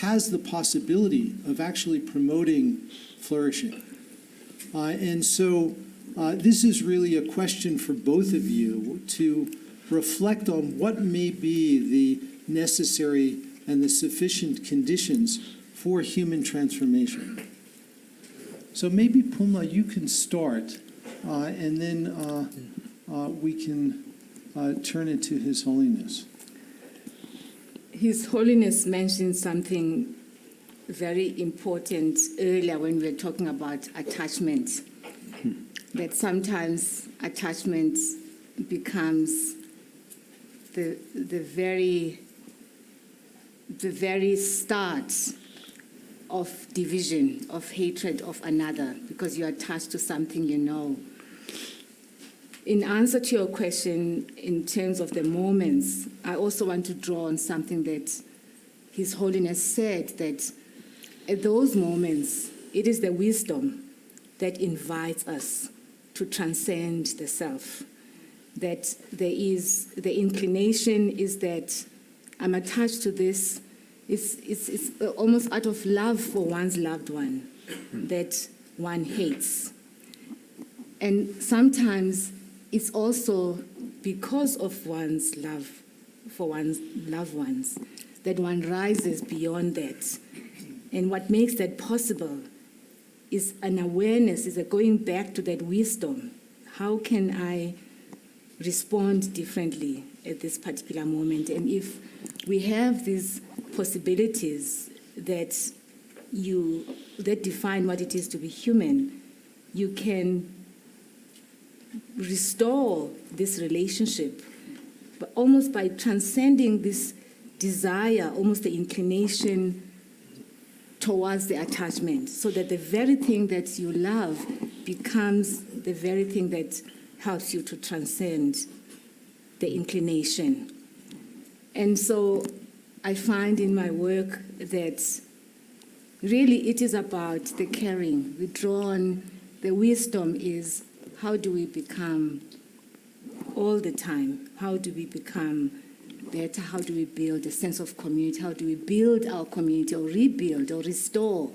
has the possibility of actually promoting flourishing. And so this is really a question for both of you to reflect on what may be the necessary and the sufficient conditions for human transformation. So maybe, Pumla, you can start, and then we can turn it to His Holiness. His Holiness mentioned something very important earlier when we were talking about attachment, that sometimes attachment becomes the very start of division, of hatred of another, because you're attached to something you know. In answer to your question, in terms of the moments, I also want to draw on something that His Holiness said, that at those moments, it is the wisdom that invites us to transcend the self. That there is, the inclination is that I'm attached to this. It's almost out of love for one's loved one that one hates. And sometimes it's also because of one's love for one's loved ones that one rises beyond that. And what makes that possible is an awareness, is a going back to that wisdom. How can I respond differently at this particular moment? And if we have these possibilities that define what it is to be human, you can restore this relationship almost by transcending this desire, almost the inclination towards the attachment, so that the very thing that you love becomes the very thing that helps you to transcend the inclination. And so I find in my work that really it is about the caring. We draw on the wisdom is how do we become all the time? How do we become better? How do we build a sense of community? How do we build our community or rebuild or restore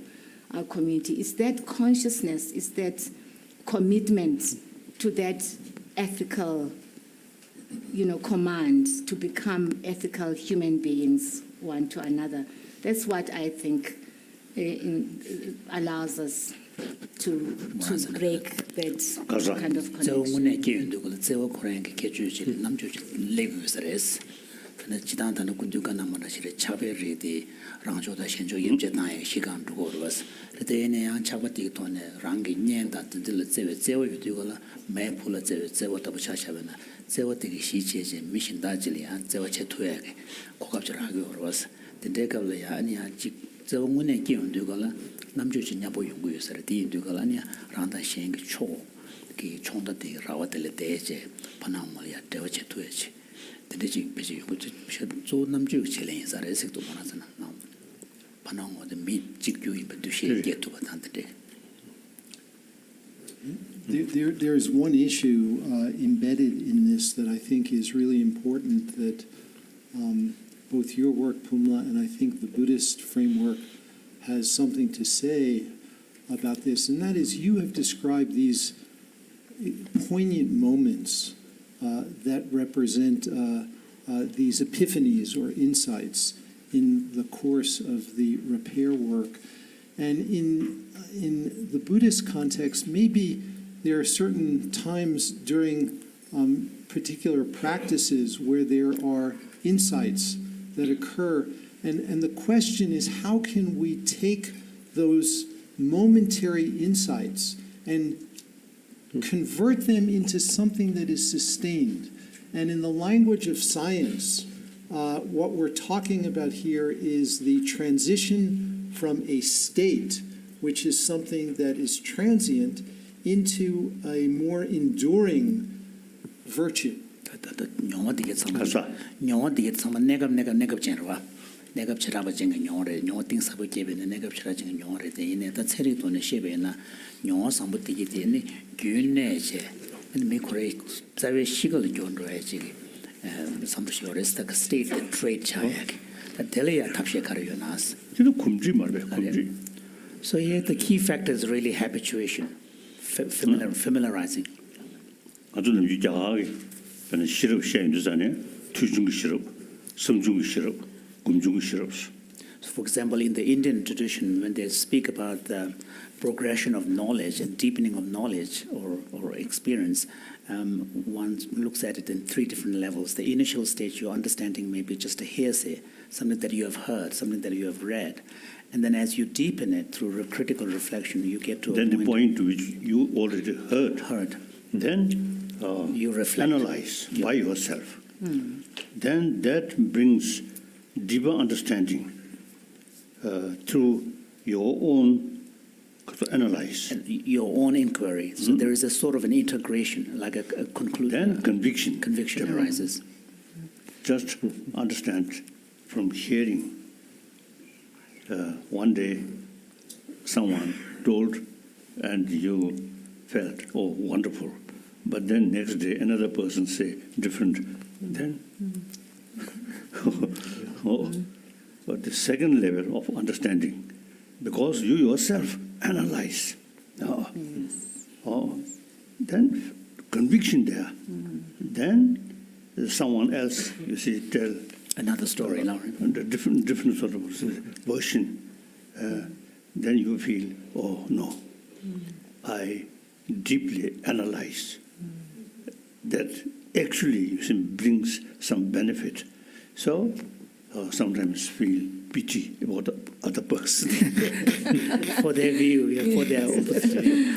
our community? It's that consciousness, it's that commitment to that ethical, command to become ethical human beings one to another. That's what I think allows us to break that kind of connection. 지단단의 군주가 남아나 실에 차별이디 랑조다 신조 임제나의 시간 두고 버스 그때네 양 차바티 돈에 랑기 년다 들 제외 유디고라 매풀 제외도 부차샤베나 제외되기 시체제 미신다질이야 제외 제토야게 고갑절하게 버스 근데가블야 아니야 직 저문에 기운되고라 남주진야 보용구여서 디인되고라 아니야 랑다 신기 초기 총다디 라와들 대제 바나말이야 제외 제토야지 대대지 비지 뭐지 저 남주 칠레인 사례식도 많아서나 반응어도 미직교인 bedushe get 받는데 There's one issue embedded in this that I think is really important that both your work, Pumla, and I think the Buddhist framework has something to say about this, and that is you have described these poignant moments that represent these epiphanies or insights in the course of the repair work. And in the Buddhist context, maybe there are certain times during particular practices where there are insights that occur. And the question is, how can we take those momentary insights and convert them into something that is sustained? And in the language of science, what we're talking about here is the transition from a state, which is something that is transient, into a more enduring virtue. 내가 치라버진 영어래 영어 띵사부 개변에 내가 치라진 영어래 대인에 다 체리 돈에 쉐베나 영어 상부티기 되네 균내제 근데 미코레 자외 시글 존로야지 상부시 어레스타 스테이트 트레이드 차약 다 델리아 탑시에 가려나스 지도 굶지 말be 굶지. So here the key factor is really habituation, familiarizing. 아주 유자하게 저는 시럽 시행주잖아요. 투중 시럽, 섬중 시럽. So for example, in the Indian tradition, when they speak about the progression of knowledge and deepening of knowledge or experience, one looks at it in three different levels. The initial stage, your understanding may be just a hearsay, something that you have heard, something that you have read. And then as you deepen it through critical reflection, you get to then the point which you already heard. Then you reflect. Analyze by yourself. Then that brings deeper understanding through your own analyze. Your own inquiry. So there is a sort of an integration, like a conclusion. Then conviction. Conviction arises. Just understand from hearing. One day someone told and you felt, oh, wonderful. But then next day another person say different. Then but the second level of understanding, because you yourself analyze, then conviction there. Then someone else, you see, tell another story, the different sort of version. Then you feel, oh no, I deeply analyze. That actually you see, brings some benefit. So sometimes feel pity about the other person. For their view, for their opposite view.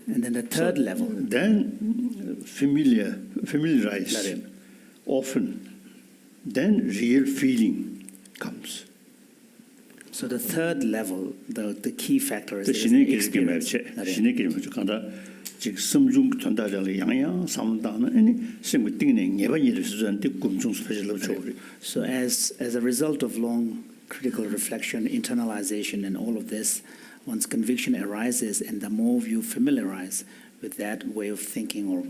And then the third level. Then familiarize often, then real feeling comes. So the third level, the key factor is The experience. So as a result of long critical reflection, internalization, and all of this, once conviction arises, and the more you familiarize with that way of thinking or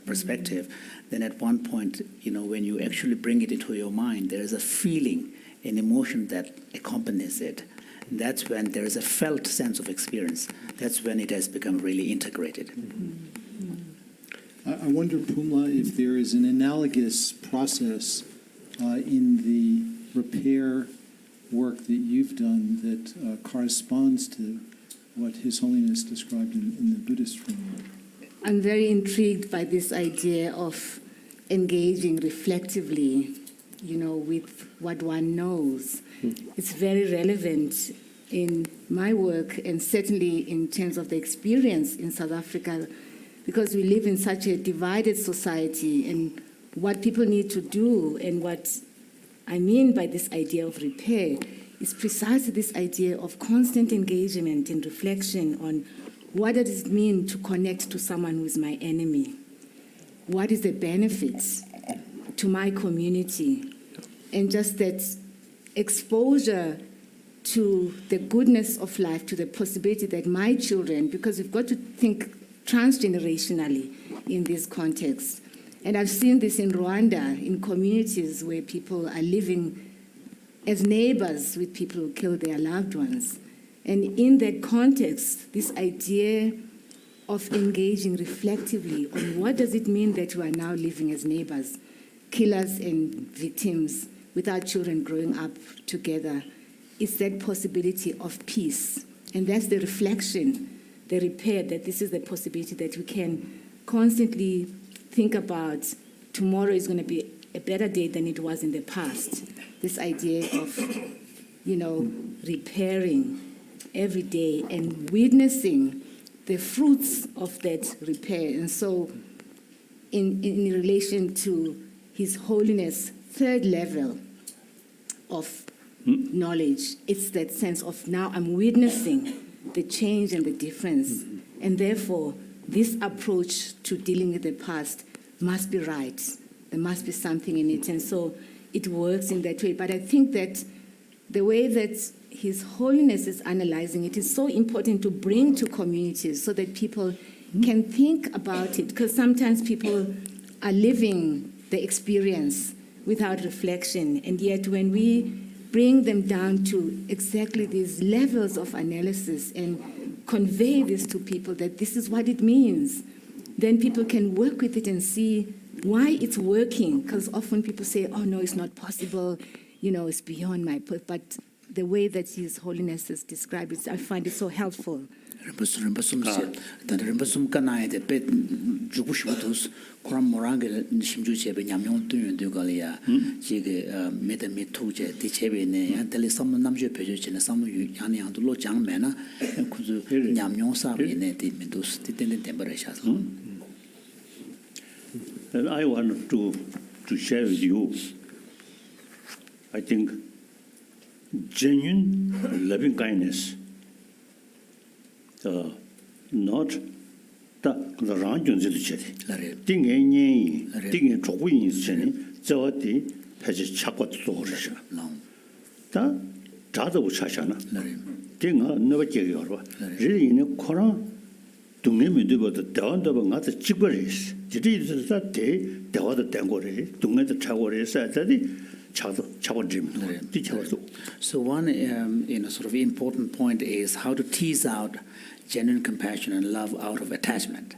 perspective, then at one point, when you actually bring it into your mind, there is a feeling, an emotion that accompanies it. And that's when there is a felt sense of experience. That's when it has become really integrated. I wonder, Pumla, if there is an analogous process in the repair work that you've done that corresponds to what His Holiness described in the Buddhist framework. I'm very intrigued by this idea of engaging reflectively, with what one knows. It's very relevant in my work and certainly in terms of the experience in South Africa, because we live in such a divided society, and what people need to do and what I mean by this idea of repair is precisely this idea of constant engagement and reflection on what does it mean to connect to someone who is my enemy? What is the benefits to my community? And just that exposure to the goodness of life, to the possibility that my children, because we've got to think transgenerationally in this context. And I've seen this in Rwanda, in communities where people are living as neighbors with people who kill their loved ones. And in that context, this idea of engaging reflectively on what does it mean that we are now living as neighbors, killers and victims, with our children growing up together, is that possibility of peace. And that's the reflection, the repair, that this is the possibility that we can constantly think about tomorrow is going to be a better day than it was in the past. This idea of, repairing every day and witnessing the fruits of that repair. And so in relation to His Holiness' third level of knowledge, it's that sense of now I'm witnessing the change and the difference. And therefore, this approach to dealing with the past must be right. There must be something in it. And so it works in that way. But I think that the way that His Holiness is analyzing it is so important to bring to communities so that people can think about it. Because sometimes people are living the experience without reflection. And yet when we bring them down to exactly these levels of analysis and convey this to people that this is what it means, then people can work with it and see why it's working. Because often people say, oh, no, it's not possible, it's beyond my purpose. But the way that His Holiness has described it, I find it so helpful. And I want to share with you, I think, genuine loving kindness, not the wrong things. Thing any thing trouble in Jenny, so the has a chapel to Horisha. That Jada Chashana, thing never get your really in a Koran. To me, do the down of another chipperies. It is that day, the other tangore, to get the chawari said that the So one sort of important point is how to tease out genuine compassion and love out of attachment.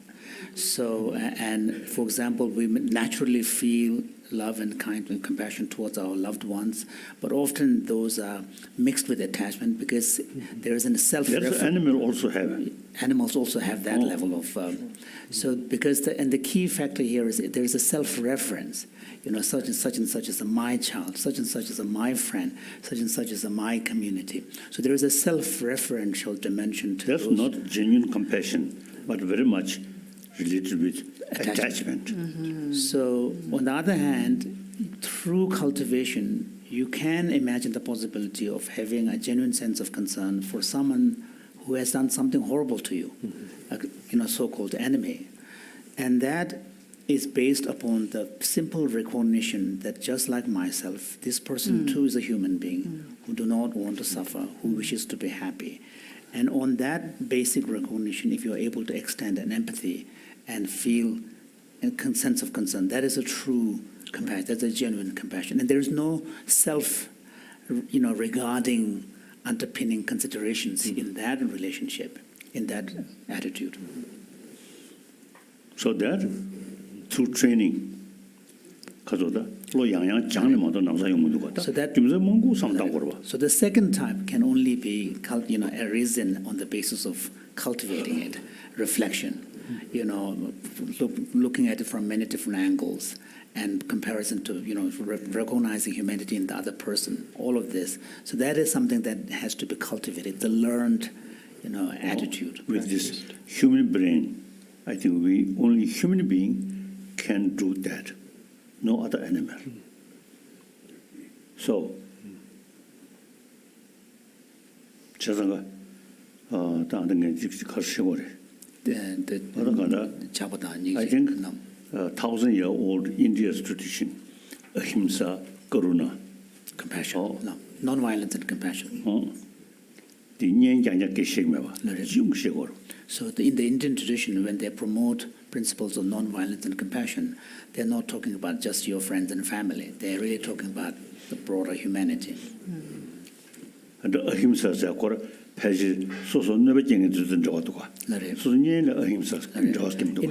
So, and for example, we naturally feel love and kindness and compassion towards our loved ones, but often those are mixed with attachment because there is a self-reference. Animals also have that level of. So because the key factor here is there is a self-reference. Such and such is my child, such and such is my friend, such and such is my community. So there is a self-referential dimension to That's those. not genuine compassion, but very much related with attachment. So, on the other hand, through cultivation, you can imagine the possibility of having a genuine sense of concern for someone who has done something horrible to you, a so-called enemy. And that is based upon the simple recognition that just like myself, this person too is a human being who do not want to suffer, who wishes to be happy. And on that basic recognition, if you're able to extend an empathy and feel a sense of concern, that is a true compassion, that's a genuine compassion. And there is no regarding underpinning considerations in that relationship, in that attitude. So that through training, so that So the second type can only be arisen on the basis of cultivating it, reflection, looking at it from many different angles, and comparison to recognizing humanity in the other person. All of this. So that is something that has to be cultivated. The learned, attitude. With this human brain, I think only human being can do that. No other animal. So, 제가 I think 1,000-year-old India's tradition, ahimsa, karuna, Compassion, non-violence and compassion. So in the Indian tradition, when they promote principles of non-violence and compassion, they're not talking about just your friends and family. They're really talking about the broader humanity. And ahimsa is in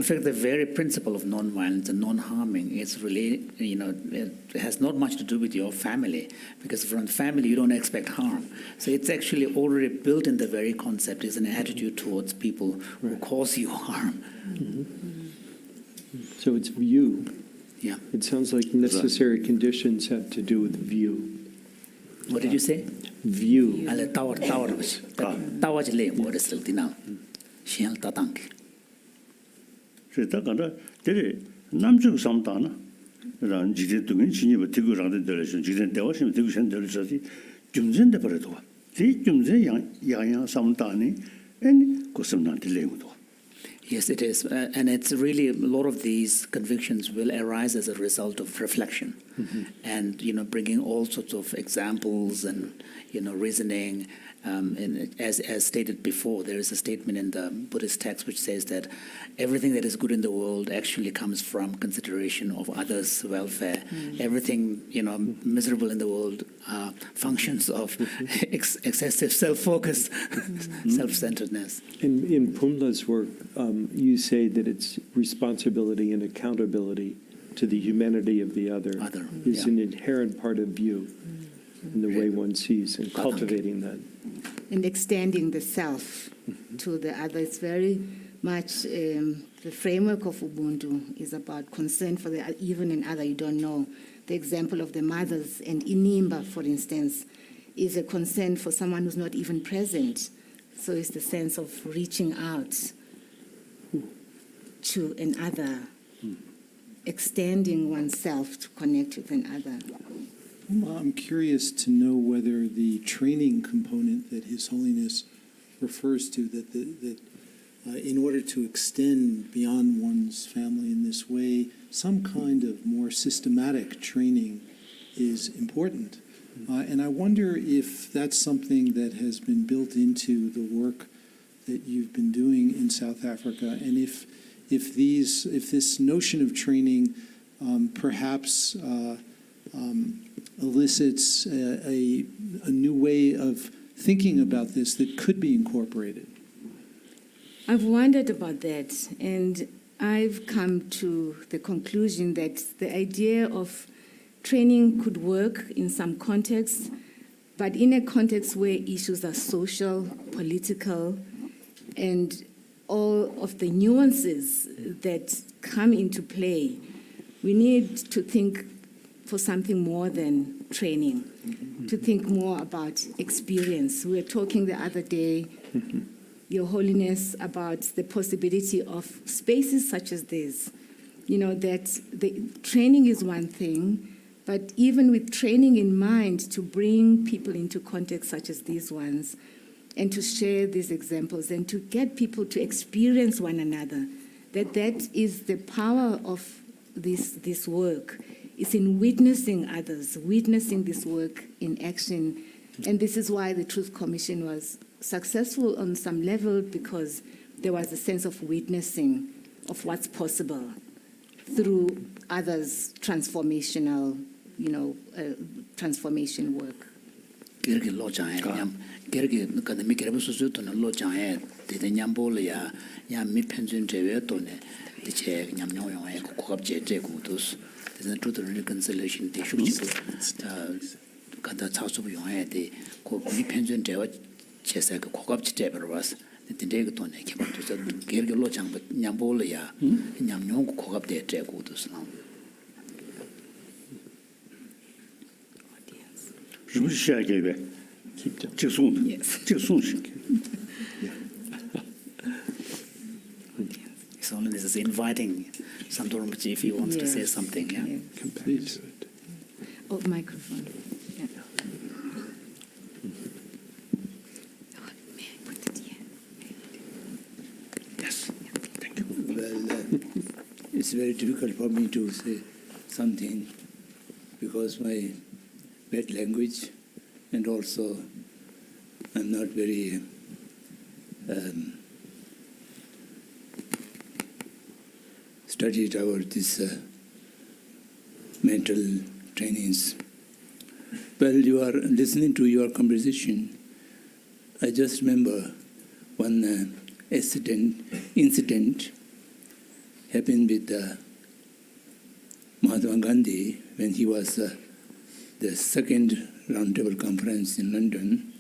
fact, the very principle of non-violence and non-harming is really, it has not much to do with your family, because from family you don't expect harm. So it's actually already built in the very concept, is an attitude towards people who cause you harm. So it's view. Yeah. It sounds like necessary conditions have to do with view. What did you say? View. 남쪽 삼다나 란 지대 동인 진입을 되고 라는 데서 지대 대화심 되고 현들서지 좀전데 버려도 지 좀제 양양 삼다니 엔 고슴난데 레고도. Yes, it is. And it's really, a lot of these convictions will arise as a result of reflection and, bringing all sorts of examples and, reasoning. And as stated before, there is a statement in the Buddhist text which says that everything that is good in the world actually comes from consideration of others' welfare. Everything, miserable in the world functions of excessive self-focus, self-centeredness. In Pumla's work, you say that it's responsibility and accountability to the humanity of the other is an inherent part of view in the way one sees and cultivating that. And extending the self to the other. It's very much the framework of Ubuntu is about concern for the even in other you don't know. The example of the mothers and Inimba, for instance, is a concern for someone who's not even present. So it's the sense of reaching out to another, extending oneself to connect with another. I'm curious to know whether the training component that His Holiness refers to, that in order to extend beyond one's family in this way, some kind of more systematic training is important. And I wonder if that's something that has been built into the work that you've been doing in South Africa, and if this notion of training perhaps elicits a new way of thinking about this that could be incorporated. I've wondered about that, and I've come to the conclusion that the idea of training could work in some contexts, but in a context where issues are social, political, and all of the nuances that come into play, we need to think for something more than training, to think more about experience. We were talking the other day Your Holiness, about the possibility of spaces such as this. You know, that the training is one thing, but even with training in mind, to bring people into contexts such as these ones and to share these examples and to get people to experience one another, that is the power of this work. It's in witnessing others, witnessing this work in action. And this is why the Truth Commission was successful on some level, because there was a sense of witnessing of what's possible through others' transformational, transformation work. Gergi lo chang yam gergi ka mi kerbu su to lo chang de nyam bol ya mi penjun jewe to ne de che nyam nyo yo ko kap je ku dos the truth reconciliation de shu ji ka da cha su yo de ko mi penjun jewa che sa ko kap je ber was de de to ne ke ba to gergi lo chang nyam bol ya nyam nyo ko kap de ku dos na 是不是下一个月？这送的，这送是。 So this is inviting Sandormachi if he wants to say something. Yeah. Please. Oh, microphone. Yeah. Oh, may I put it here? Yes. Thank you. Well, it's very difficult for me to say something because my bad language, and also I'm not very studied about this mental trainings. Well, you are listening to your conversation. I just remember one incident happened with Mahatma Gandhi when he was the second roundtable conference in London.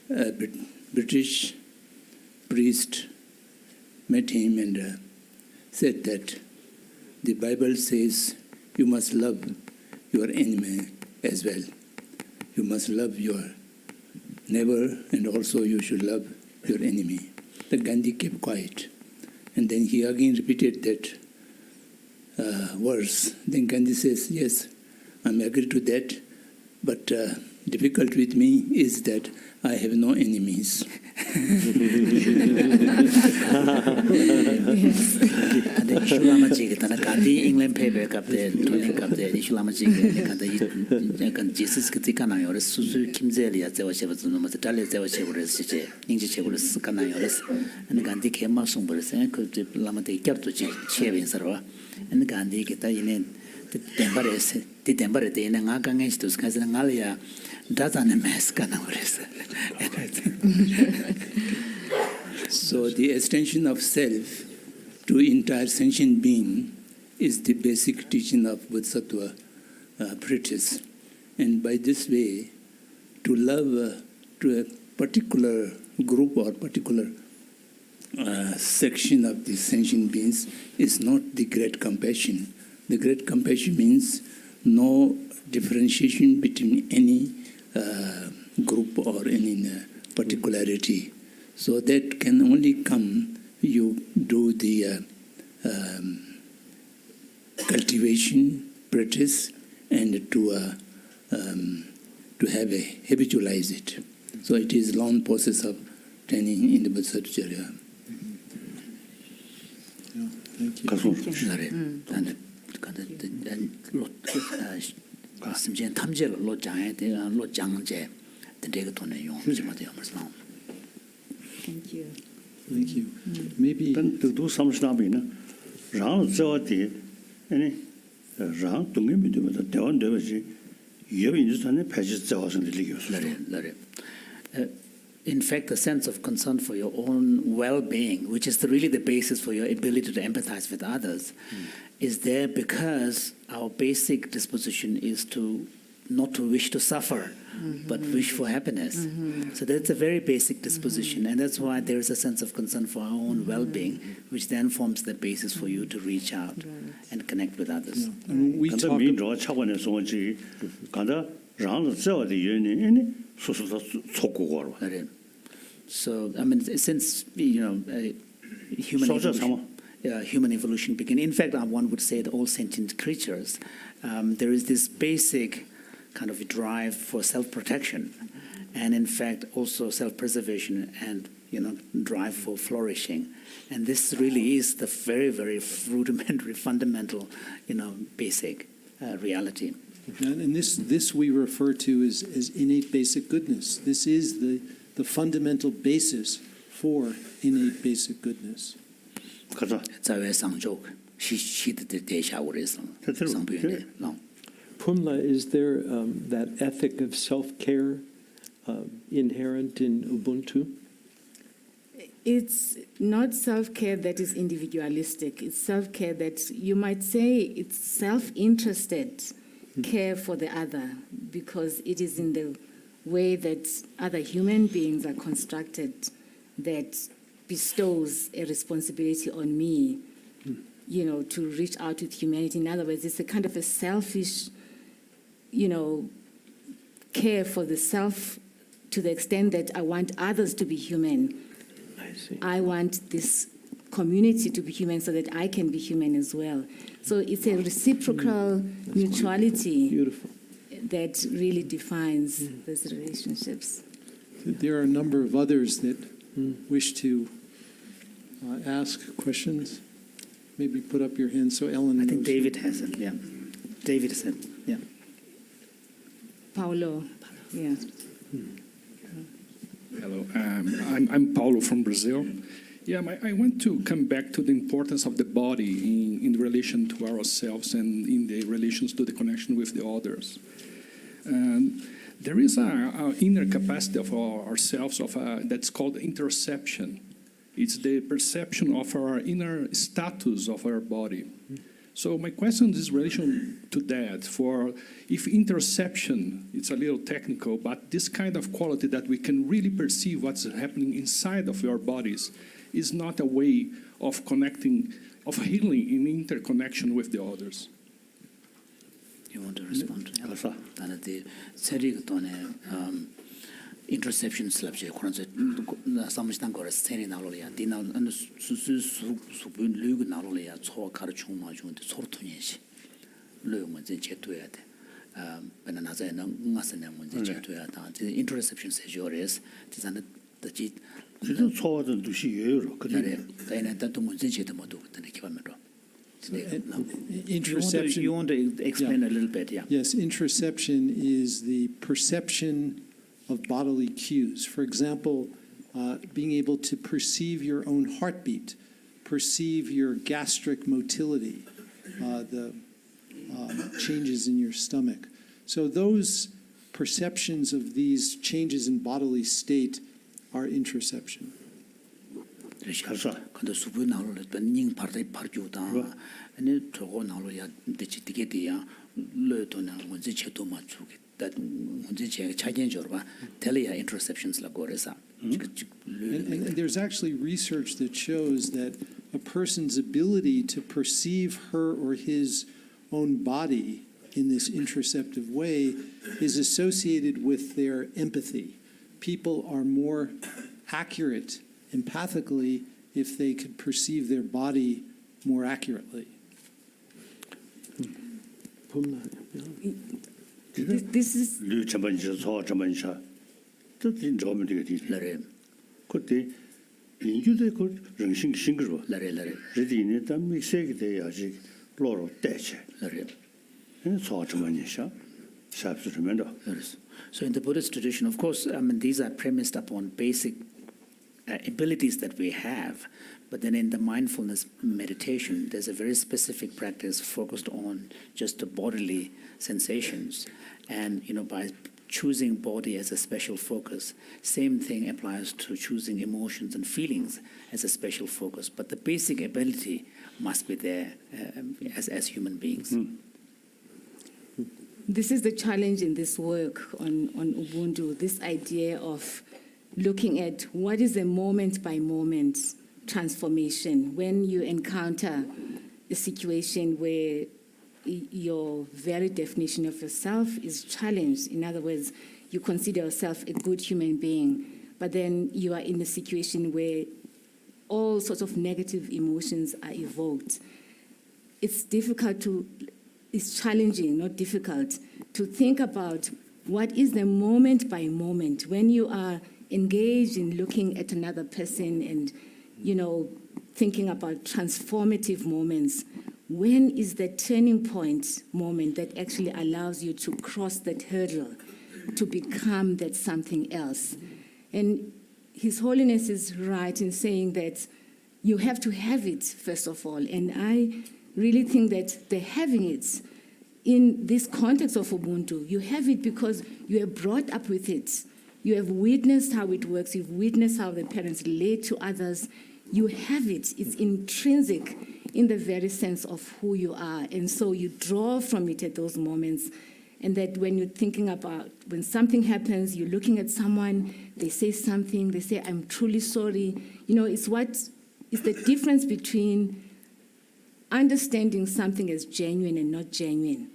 A British priest met him and said that the Bible says you must love your enemy as well. You must love your neighbor, and also you should love your enemy. The Gandhi kept quiet, and then he again repeated that verse. Then Gandhi says, yes, I'm agree to that, but difficult with me is that I have no enemies. And Ishulamachi, Gandhi England paper captain, Tony captain, Ishulamachi, and Jesus Katikanayoris, Susu Kimzelia, Zewashevas, Matali Zewashevas, Ninja Kanayoris, and Gandhi came out somewhere, and could Lamate kept to Chevin Sarva, and Gandhi Kitayin. The temper in an Agangas to Skazanalia doesn't a mess. So, the extension of self to entire sentient being is the basic teaching of Bodhisattva practice. And by this way, to love to a particular group or particular section of the sentient beings is not the great compassion. The great compassion means no differentiation between any group or any particularity. So that can only come, you do the cultivation, practice, and to have habitualize it. So it is long process of training in the Bodhisattvacharya. Thank you. 심지어 탐제로 로장에 대한 로장제 되게 돈에 용지마도 없어. Thank you. Thank you. Maybe. 단 또 삼스나비나 랑 저한테 아니 랑 동의미 되면 대원 되듯이 예빈주산에 패지 저와서 들리겠어. In fact, the sense of concern for your own well-being, which is really the basis for your ability to empathize with others, is there because our basic disposition is to not to wish to suffer, but wish for happiness. So that's a very basic disposition, and that's why there is a sense of concern for our own well-being, which then forms the basis for you to reach out and connect with others. We 간다 talk 민주화 차원의 소원지 간다 랑 저의原因소소서 속고거로. So, I mean, since, human evolution began, in fact, one would say that all sentient creatures, there is this basic kind of drive for self-protection, and in fact, also self-preservation and, drive for flourishing. And this really is the very, very rudimentary, fundamental, basic reality. And this we refer to as innate basic goodness. This is the fundamental basis for innate basic goodness. 가자. 자외상족, 시대들 대샤오래서 성부연에 Pumla, is there that ethic of self-care inherent in Ubuntu? It's not self-care that is individualistic. It's self-care that you might say it's self-interested care for the other, because it is in the way that other human beings are constructed that bestows a responsibility on me, to reach out with humanity. In other words, it's a kind of a selfish, care for the self to the extent that I want others to be human. I see. I want this community to be human so that I can be human as well. So it's a reciprocal mutuality Beautiful. that really defines those relationships. There are a number of others that wish to ask questions. Maybe put up your hand so Ellen I knows. think David has it, yeah. David said, yeah. Paulo, yeah. Hello, I'm Paulo from Brazil. Yeah, I want to come back to the importance of the body in relation to ourselves and in the relations to the connection with the others. And there is an inner capacity of ourselves that's called interception. It's the perception of our inner status of our body. So my question is in relation to that, for if interception, it's a little technical, but this kind of quality that we can really perceive what's happening inside of our bodies is not a way of connecting, of healing in interconnection with the others. You want to respond? 가자. 나는 그 세리가 돈에 interception slapje 그런서 삼시단 거를 세리 나로야 디나 수분 류가 나로야 초 가르쳐 마주는데 서로 통해시 류 문제 제도해야 돼. 베나나자는 응아서는 문제 제도해야 다. interception 세조레스 디자는 더지 지금 초와든 두시 예요로. 그래. 다이나 또 문제 제도 모두 그때 기반으로. Interception. You want to explain a little bit, yeah. Yes, interception is the perception of bodily cues. For example, being able to perceive your own heartbeat, perceive your gastric motility, the changes in your stomach. So those perceptions of these changes in bodily state are interception. 가자. 근데 수분 나올래 닝 파르데 파르주다 아니 저거 나올이야 대치 되게야 르도나 문제 제도 맞추게 다 문제 제 차견 줘봐 텔리아 interceptions 라 거래서 And there's actually research that shows that a person's ability to perceive her or his own body in this interceptive way is associated with their empathy. People are more accurate empathically if they could perceive their body more accurately. This is 류 전반이죠. 소 전반이죠. 또 인조면 되게 라레 그때 인주대 그 정신 신거로. 라레 레디네 담미 세게 돼야지 로로 대체. 라레 소 전반이죠. 샵스르면도. So in the Buddhist tradition, of course, I mean, these are premised upon basic abilities that we have, but then in the mindfulness meditation, there's a very specific practice focused on just the bodily sensations, and by choosing body as a special focus, same thing applies to choosing emotions and feelings as a special focus. But the basic ability must be there as human beings. This is the challenge in this work on Ubuntu, this idea of looking at what is a moment-by-moment transformation when you encounter a situation where your very definition of yourself is challenged. In other words, you consider yourself a good human being, but then you are in a situation where all sorts of negative emotions are evoked. It's challenging, not difficult, to think about what is the moment by moment when you are engaged in looking at another person and, thinking about transformative moments. When is the turning point moment that actually allows you to cross that hurdle, to become that something else? And His Holiness is right in saying that you have to have it, first of all. And I really think that the having it in this context of Ubuntu, you have it because you are brought up with it. You have witnessed how it works. You've witnessed how the parents relate to others. You have it. It's intrinsic in the very sense of who you are. And so you draw from it at those moments. And that when you're thinking about, when something happens, you're looking at someone, they say something, they say, I'm truly sorry. It's the difference between understanding something as genuine and not genuine.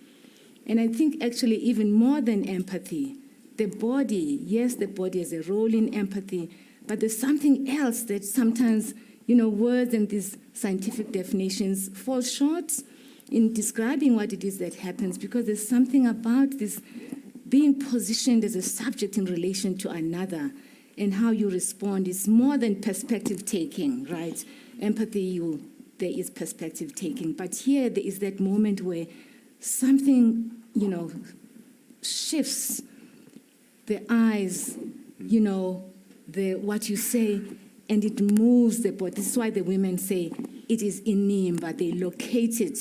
And I think actually even more than empathy, the body, yes, the body has a role in empathy, but there's something else that sometimes, words and these scientific definitions fall short in describing what it is that happens, because there's something about this being positioned as a subject in relation to another and how you respond is more than perspective taking, right? Empathy, there is perspective taking. But here there is that moment where something, shifts the eyes, what you say, and it moves the body. This is why the women say it is in but they locate it.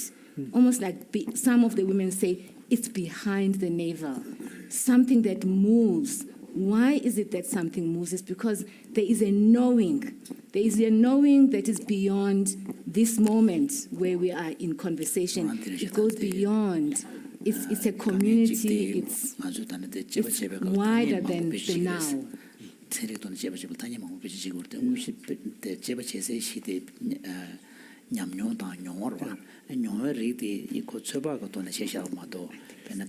Almost like some of the women say it's behind the navel. Something that moves. Why is it that something moves? It's because there is a knowing. There is a knowing that is beyond this moment where we are in conversation. It goes beyond. It's a community. It's wider than the now.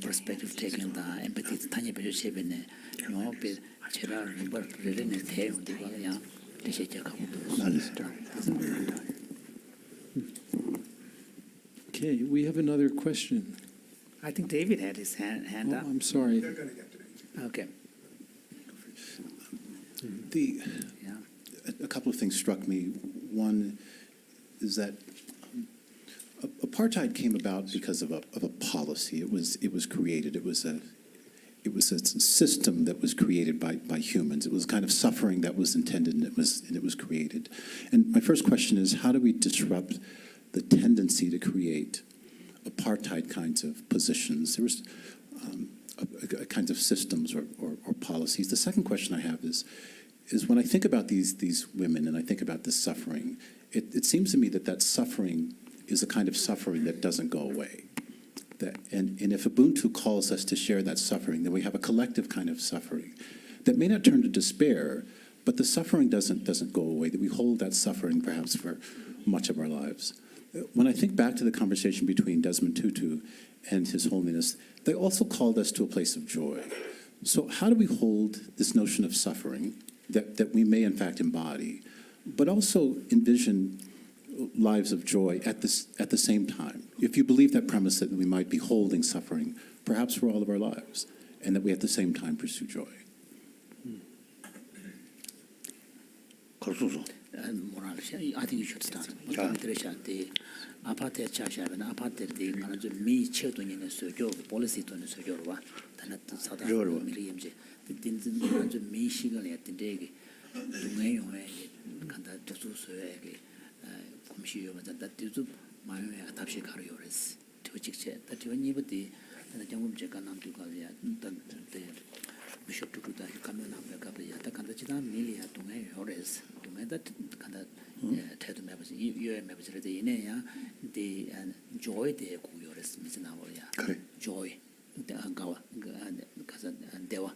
Perspective taking the empathy tanya bejo chebene no be chera river rele ne the ya deshe ka Okay, we have another question. I think David had his hand up. I'm sorry. Okay. A couple of things struck me. One is that apartheid came about because of a policy. It was created. It was a system that was created by humans. It was kind of suffering that was intended, and it was created. And my first question is, how do we disrupt the tendency to create apartheid kinds of positions? There was kinds of systems or policies. The second question I have is when I think about these women and I think about this suffering, it seems to me that suffering is a kind of suffering that doesn't go away. And if Ubuntu calls us to share that suffering, then we have a collective kind of suffering that may not turn to despair, but the suffering doesn't go away, that we hold that suffering perhaps for much of our lives. When I think back to the conversation between Desmond Tutu and His Holiness, they also called us to a place of joy. So how do we hold this notion of suffering that we may in fact embody, but also envision lives of joy at the same time? If you believe that premise that we might be holding suffering, perhaps for all of our lives, and that we at the same time pursue joy. I think you should start. The apartheid charge and apartheid the manage me children in a sojo policy to the sojo. Then at South Africa, the didn't me shigal at the day. To me, conduct to Suegi, that you my Tapshi Carriores to Chick that you knew the young Jaganam to Galia, the Bishop to the coming up the Gabriel, the Candachina Milia to me, Horace, to me that Ted members, you members of the Inea, the joy de Cuyores, Miss Navoya, joy, the Angawa, and Dewa,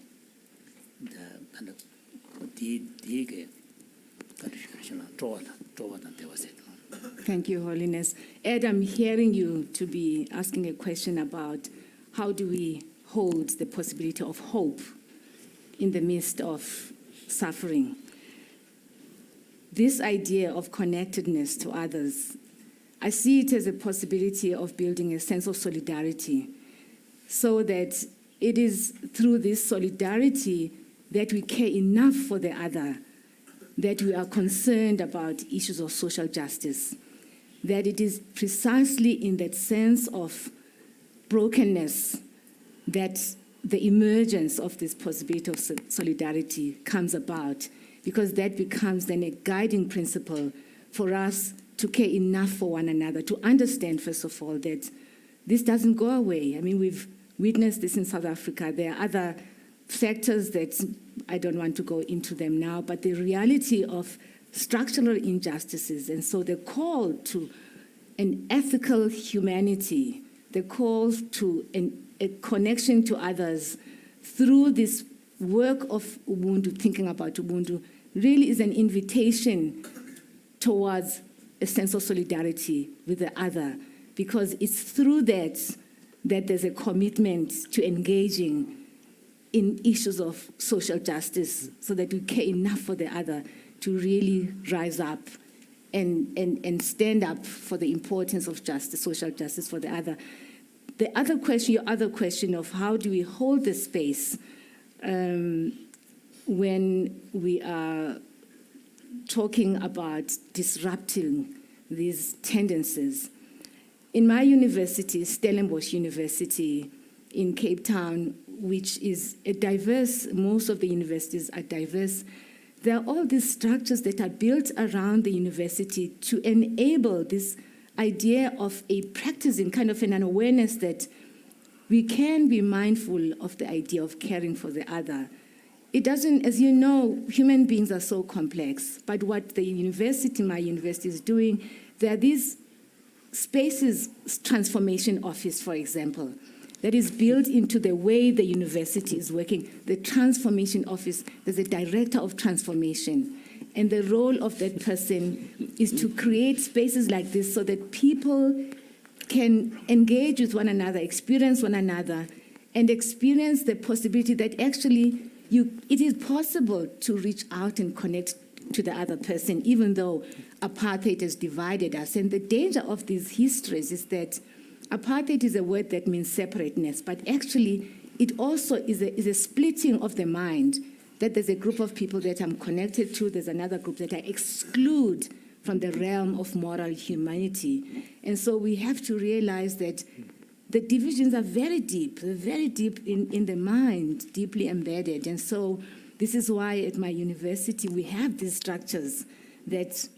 the kind of Thank you, Holiness. Ed, I'm hearing you to be asking a question about how do we hold the possibility of hope in the midst of suffering. This idea of connectedness to others, I see it as a possibility of building a sense of solidarity, so that it is through this solidarity that we care enough for the other, that we are concerned about issues of social justice, that it is precisely in that sense of brokenness that the emergence of this possibility of solidarity comes about, because that becomes then a guiding principle for us to care enough for one another, to understand, first of all, that this doesn't go away. I mean, we've witnessed this in South Africa. There are other factors that I don't want to go into them now, but the reality of structural injustices, and so the call to an ethical humanity, the call to a connection to others through this work of Ubuntu, thinking about Ubuntu, really is an invitation towards a sense of solidarity with the other, because it's through that there's a commitment to engaging in issues of social justice, so that we care enough for the other to really rise up and stand up for the importance of justice, social justice for the other. The other question, your other question of how do we hold the space when we are talking about disrupting these tendencies. In my university, Stellenbosch University in Cape Town, which is a diverse, most of the universities are diverse, there are all these structures that are built around the university to enable this idea of a practicing, kind of an awareness that we can be mindful of the idea of caring for the other. It doesn't, as you know, human beings are so complex, but what the university, my university, is doing, there are these spaces, transformation office, for example, that is built into the way the university is working. The transformation office, there's a director of transformation. And the role of that person is to create spaces like this so that people can engage with one another, experience one another, and experience the possibility that actually it is possible to reach out and connect to the other person, even though apartheid has divided us. And the danger of these histories is that apartheid is a word that means separateness, but actually it also is a splitting of the mind, that there's a group of people that I'm connected to, there's another group that I exclude from the realm of moral humanity. And so we have to realize that the divisions are very deep, they're very deep in the mind, deeply embedded. And so this is why at my university we have these structures that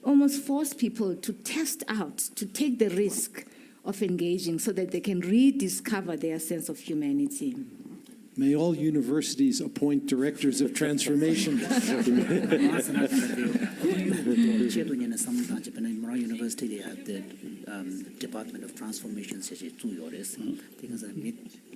almost force people to test out, to take the risk of engaging so that they can rediscover their sense of humanity. May all universities appoint directors of transformation. University have the Department of Transformation says two years. Because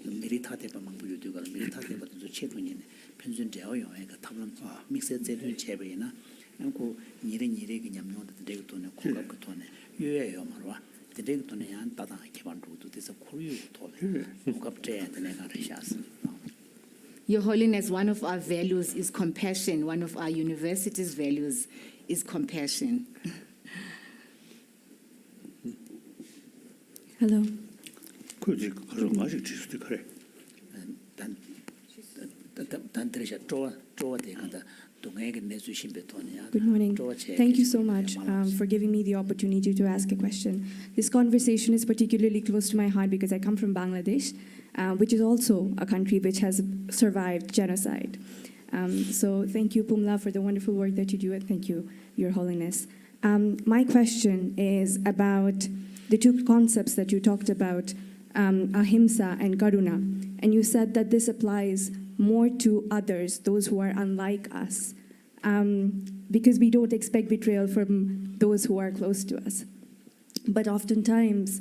militate bambudugal militate but the chedwin pension deo and tablam mixed zedun chebrina and go nire ginyamno the degtone kukatone. You marwa. The degtone and tata keban to this a courier told Kukapte and the Negarishas. Your Holiness, one of our values is compassion. One of our university's values is compassion. Hello. Good morning. Thank you so much for giving me the opportunity to ask a question. This conversation is particularly close to my heart because I come from Bangladesh, which is also a country which has survived genocide. So thank you, Pumla, for the wonderful work that you do, and thank you, Your Holiness. My question is about the two concepts that you talked about, ahimsa and karuna. And you said that this applies more to others, those who are unlike us, because we don't expect betrayal from those who are close to us. But oftentimes,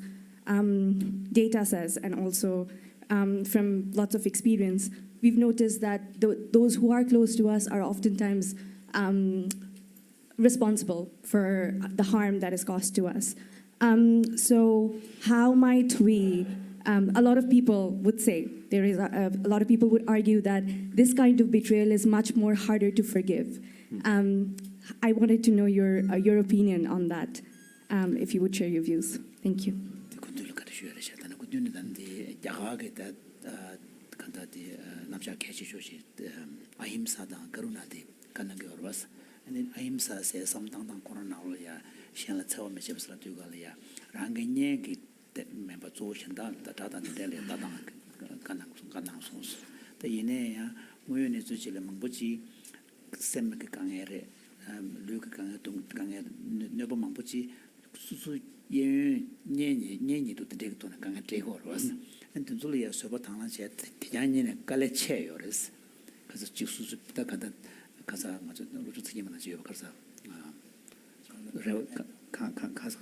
data says, and also from lots of experience, we've noticed that those who are close to us are oftentimes responsible for the harm that is caused to us. So how might we A lot of people would say, a lot of people would argue that this kind of betrayal is much more harder to forgive. I wanted to know your opinion on that, if you would share your views. Thank you. And then ahimsa says something tang korana ya shenla tsawa me chebsla tugal ya range nyegi te member zo shenda da da de le da kanang sos the yine ya moyo ne zu chile mangbuchi sem ke kangere lu ke kang tung kangere ne bo mangbuchi su ye nye to de to na kang te go ros and then zuli ya so ba tang la che yan ne kale che yores kaza chi su da kada kaza 맞아 우주 특이만 하지 가서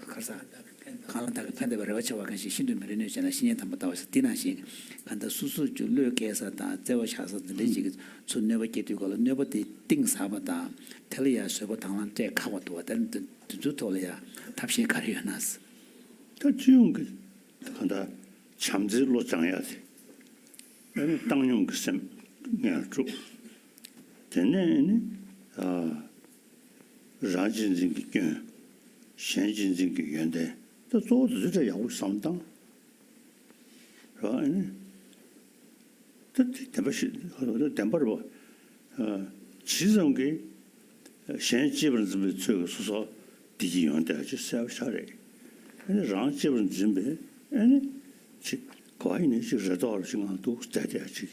가서 간다가 팬데 버려쳐 가시 신도 메르네 전에 신년 담보다 와서 디나시 간다 수수 줄려게서 다 제와샤서 들리지 존내버게 되고 내버티 띵사바다 텔리아 서버 당란 때 가고도 왔던 두토리아 답시 가려놨어 더 지운 그 간다 참지로 장해야 돼 당용 그셈 내가 쭉 전에는 라진진기 현진진기 연대 또 조도 저 야우 상당 그러네 또 대바시 그 템버로 지정기现基本准备这个是说第一样的就稍稍的让基本准备去搞一年就热到了情况都在这去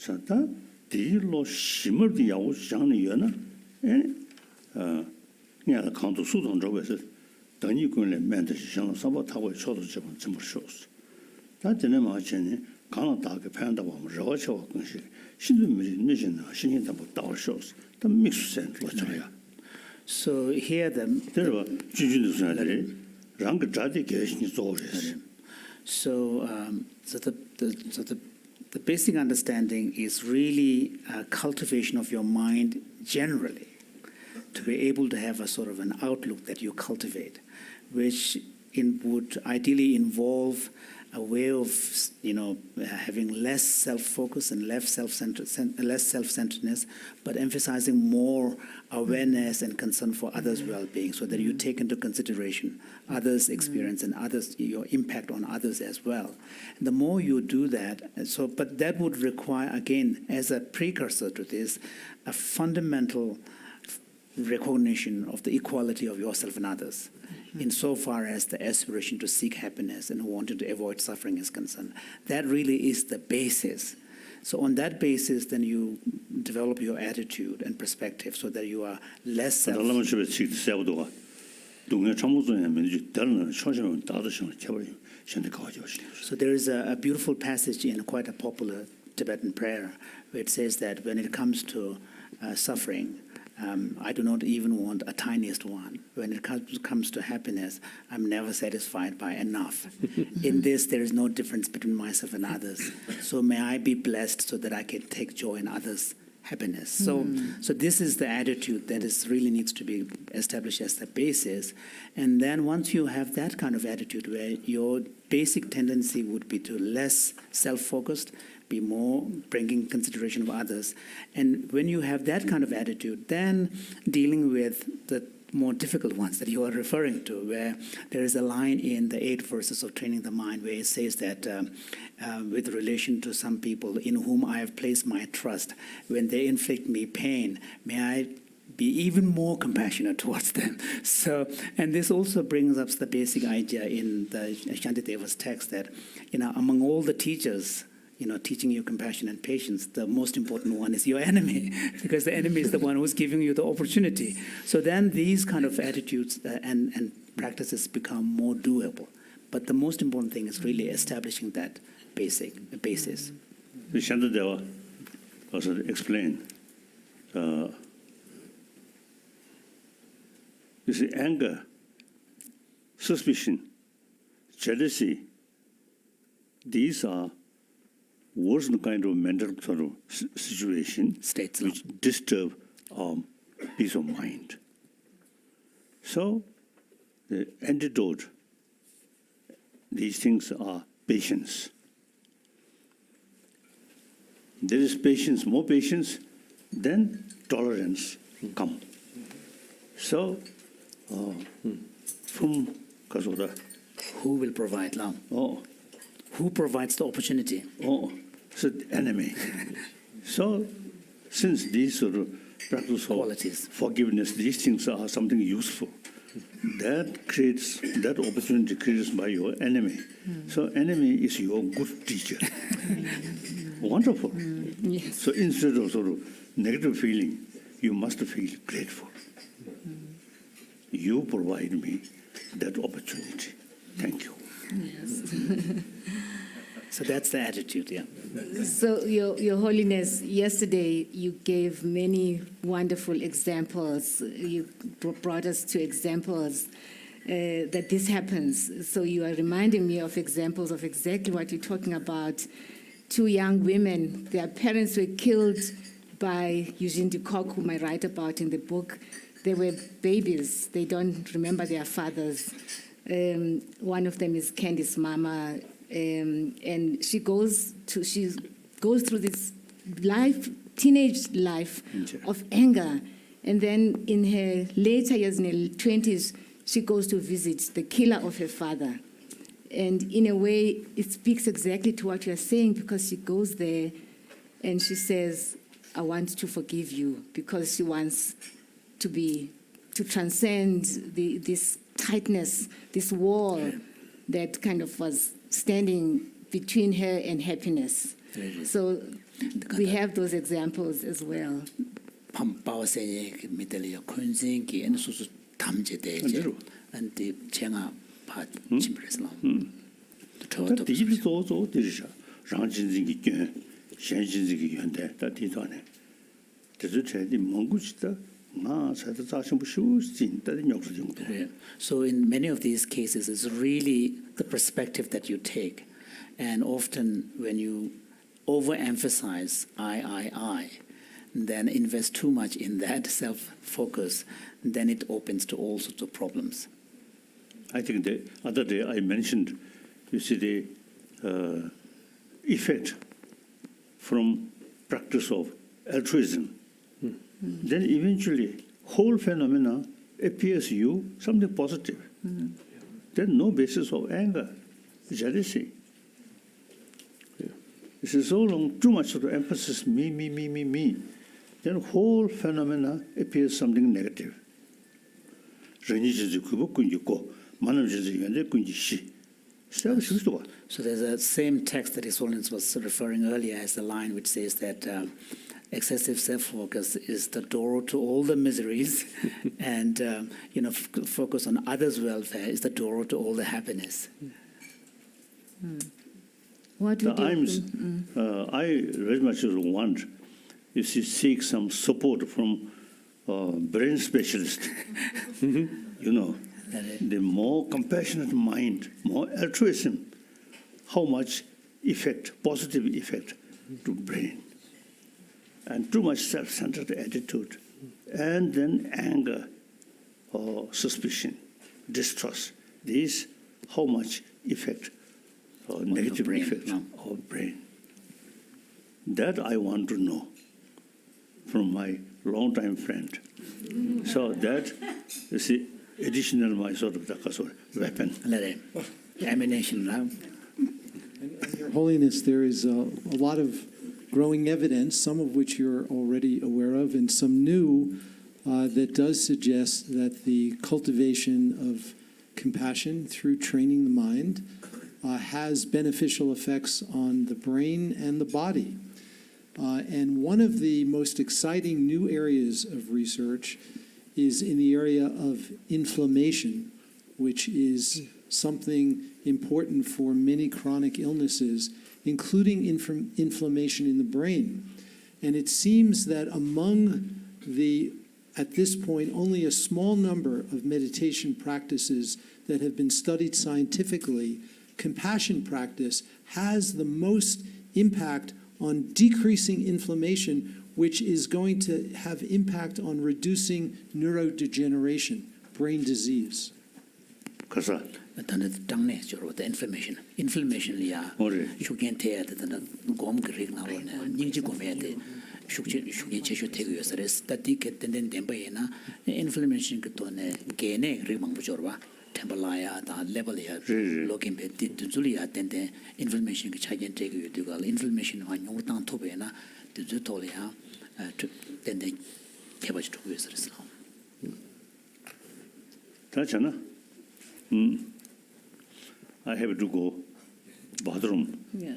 사다 디로 심을디 야고 장리여나 내가 강도 수동 저에서等于군래 면도 시장 사바 타고 쳐도 좀 쉬었어 다들 마찬가지 강다게 판다 보면 저거 건시 신도미리 내신나 신인다 뭐 다오셔스 더 믹스센 로자야 so here the 주주도 소리를 랑그 자디 계신이 소리스 so the basic understanding is really a cultivation of your mind generally, to be able to have a sort of an outlook that you cultivate, which would ideally involve a way of, having less self-focus and less self-centeredness, but emphasizing more awareness and concern for others' well-being, so that you take into consideration others' experience and your impact on others as well. And the more you do that, but that would require, again, as a precursor to this, a fundamental recognition of the equality of yourself and others, insofar as the aspiration to seek happiness and wanting to avoid suffering is concerned. That really is the basis. So on that basis, then you develop your attitude and perspective so that you are less So there is a beautiful passage in quite a popular Tibetan prayer where it says that when it comes to suffering, I do not even want a tiniest one. When it comes to happiness, I'm never satisfied by enough. In this, there is no difference between myself and others. So may I be blessed so that I can take joy in others' happiness. So this is the attitude that really needs to be established as the basis. And then once you have that kind of attitude where your basic tendency would be to less self-focused, be more bringing consideration of others. And when you have that kind of attitude, then dealing with the more difficult ones that you are referring to, where there is a line in the 8 verses of Training the Mind where it says that with relation to some people in whom I have placed my trust, when they inflict me pain, may I be even more compassionate towards them. So, and this also brings up the basic idea in the Shantideva's text that, among all the teachers, teaching you compassion and patience, the most important one is your enemy, because the enemy is the one who's giving you the opportunity. So then these kind of attitudes and practices become more doable. But the most important thing is really establishing that basis. Shantideva also explained, you see, anger, suspicion, jealousy, these are worsen kind of mental sort of situation States which disturb our peace of mind. So the antidote these things are patience. There is patience, more patience, then tolerance come. So, from Kasoda, Who will provide love? oh, Who provides the opportunity? so the enemy. So, since these sort of practice of Qualities. forgiveness, these things are something useful. That creates, that opportunity creates by your enemy. So enemy is your good teacher. Wonderful. Yes. So instead of sort of negative feeling, you must feel grateful. You provide me that opportunity. Thank you. So that's the attitude, yeah. So, Your Holiness, yesterday you gave many wonderful examples. You brought us to examples that this happens. So you are reminding me of examples of exactly what you're talking about. Two young women, their parents were killed by Eugene de Kock, whom I write about in the book. They were babies. They don't remember their fathers. One of them is Candy's mama. And she goes through this teenage life of anger, and then in her later years, in her 20s, she goes to visit the killer of her father, and in a way, it speaks exactly to what you are saying, because she goes there, and she says, "I want to forgive you," because she wants to transcend this tightness, this wall that kind of was standing between her and happiness. So we have those examples as well. Pampawase miteli kunzingi and susu tamjete and the chenga pat chimbreslam. 다 뒤집어서 들으셔. 장진진기 견, 현진진기 현대 다 뒤도네. 그래서 제디 몽구치다 나 사도 자신 부슈진 다른 역수 정도. So in many of these cases, it's really the perspective that you take. And often when you overemphasize I, then invest too much in that self-focus, then it opens to all sorts of problems. I think the other day I mentioned, you see, the effect from practice of altruism. Then eventually, whole phenomena appears you something positive. There's no basis of anger, jealousy. This is so long, too much sort of emphasis, me. Then whole phenomena appears something negative. So there's a same text that His Holiness was referring earlier as the line which says that excessive self-focus is the door to all the miseries, and focus on others' welfare is the door to all the happiness. What would I very much want, you see, seek some support from brain specialist. The more compassionate mind, more altruism, how much effect, positive effect to brain. And too much self-centered attitude, and then anger or suspicion, distrust. These, how much effect or negative effect of brain. That I want to know from my long-time friend. So that, you see, additional my sort of weapon. Ammunition now. Your Holiness, there is a lot of growing evidence, some of which you're already aware of, and some new that does suggest that the cultivation of compassion through training the mind has beneficial effects on the brain and the body. And one of the most exciting new areas of research is in the area of inflammation, which is something important for many chronic illnesses, including inflammation in the brain. And it seems that among at this point, only a small number of meditation practices that have been studied scientifically, compassion practice has the most impact on decreasing inflammation, which is going to have impact on reducing neurodegeneration, brain disease. 가서 tanda tangne choro the inflammation ya ore shukyen te de tanda gom grig na won ningji gome de shukyen chesho te go yosare static tenden demba yena inflammation ko to ne gene rig mang bu jorwa temple ya da level ya looking be dizuli ya tende inflammation ko chagen te go yugal inflammation wa nyong tang to be na de zu to ya tende te ba to go yosare sa 다잖아. I have to go bathroom. Yeah.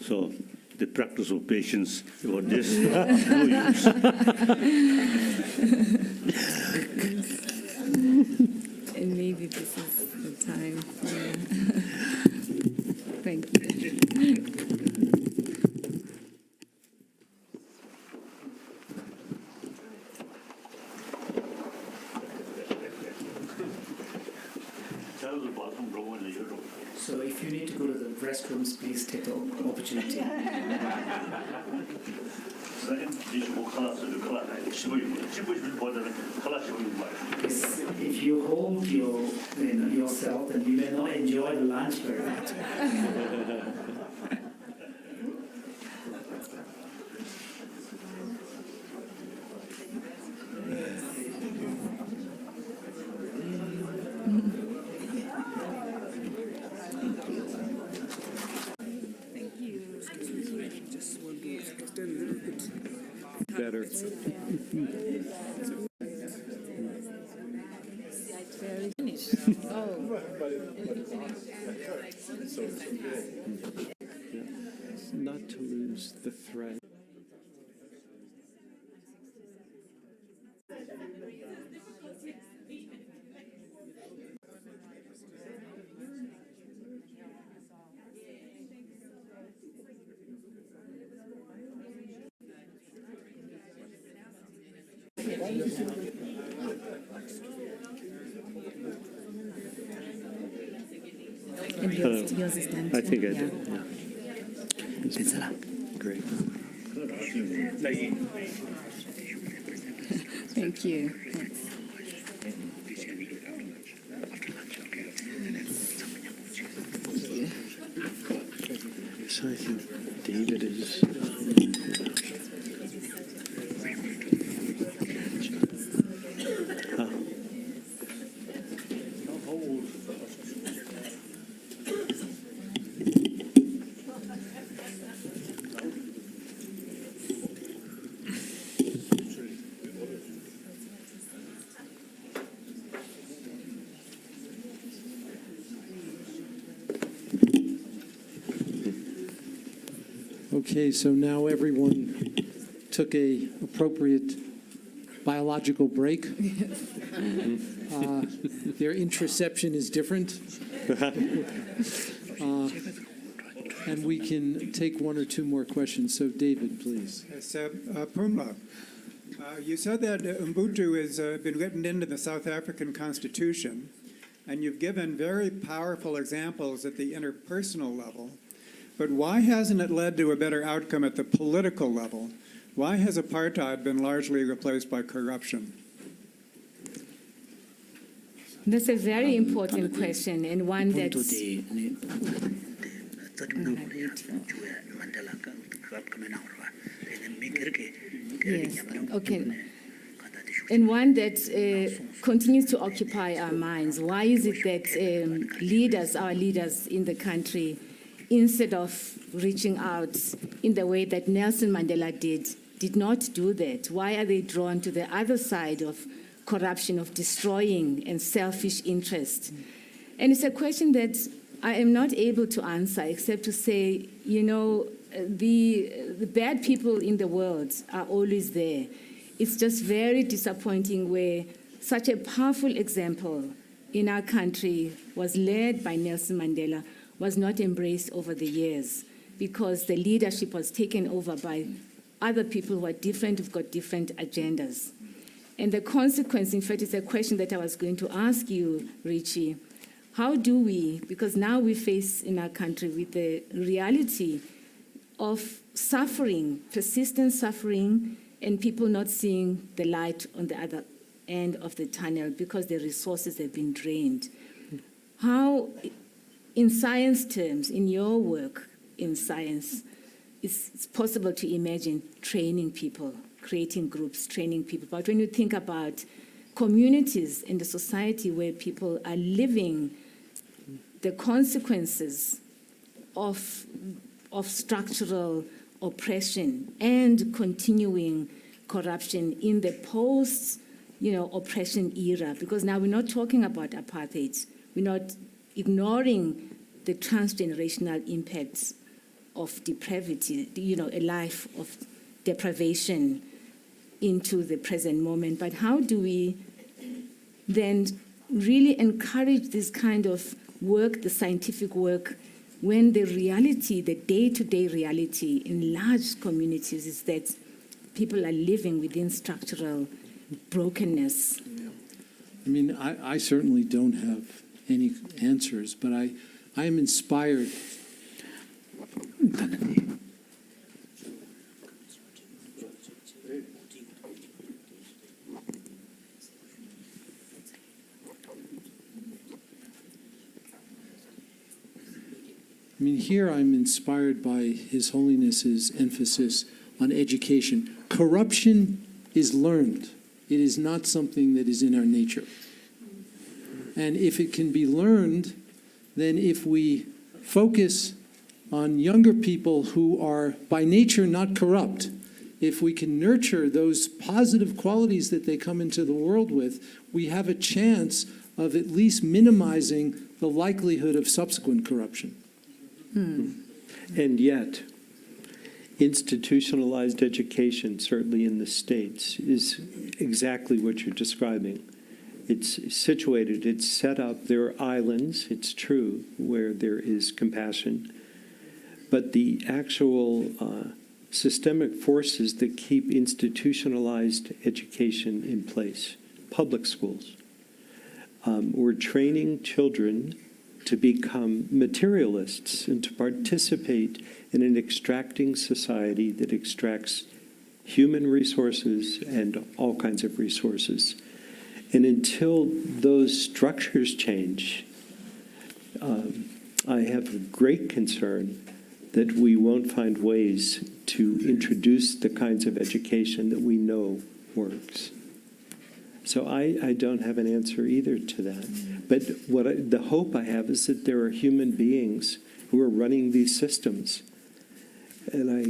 So the practice of patience for this no use. And maybe this is the time. Yeah. Thank you. So if you need to go to the restrooms, please take the opportunity. If you hold yourself, then you may not enjoy the lunch very much. Better. Not to lose the thread. And yours is done. I think I Yeah. did. Great. Thank you. So I think David is. Okay, so now everyone took a appropriate biological break. Their introception is different. And we can take one or two more questions. So David, please. Yes, Pumla, you said that Ubuntu has been written into the South African Constitution, and you've given very powerful examples at the interpersonal level. But why hasn't it led to a better outcome at the political level? Why has apartheid been largely replaced by corruption? That's a very important question, and one that yes, okay, and one that continues to occupy our minds. Why is it that our leaders in the country, instead of reaching out in the way that Nelson Mandela did not do that? Why are they drawn to the other side of corruption, of destroying and selfish interest? And it's a question that I am not able to answer except to say, you know, the bad people in the world are always there. It's just very disappointing where such a powerful example in our country was led by Nelson Mandela was not embraced over the years because the leadership was taken over by other people who are different, who've got different agendas. And the consequence, in fact, is a question that I was going to ask you, Richie. How do we, because now we face in our country with the reality of suffering, persistent suffering, and people not seeing the light on the other end of the tunnel because the resources have been drained. How, in science terms, in your work in science, it's possible to imagine training people, creating groups, training people. But when you think about communities in the society where people are living the consequences of structural oppression and continuing corruption in the post-oppression era, because now we're not talking about apartheid, we're not ignoring the transgenerational impacts of depravity, a life of deprivation into the present moment. But how do we then really encourage this kind of work, the scientific work, when the reality, the day-to-day reality in large communities is that people are living within structural brokenness? I mean, I certainly don't have any answers, but I am inspired. I mean, here I'm inspired by His Holiness's emphasis on education. Corruption is learned. It is not something that is in our nature. And if it can be learned, then if we focus on younger people who are by nature not corrupt, if we can nurture those positive qualities that they come into the world with, we have a chance of at least minimizing the likelihood of subsequent corruption. And yet, institutionalized education, certainly in the States, is exactly what you're describing. It's situated, it's set up, there are islands, it's true, where there is compassion, but the actual systemic forces that keep institutionalized education in place, public schools, we're training children to become materialists and to participate in an extracting society that extracts human resources and all kinds of resources. And until those structures change, I have a great concern that we won't find ways to introduce the kinds of education that we know works. So I don't have an answer either to that. But the hope I have is that there are human beings who are running these systems. And I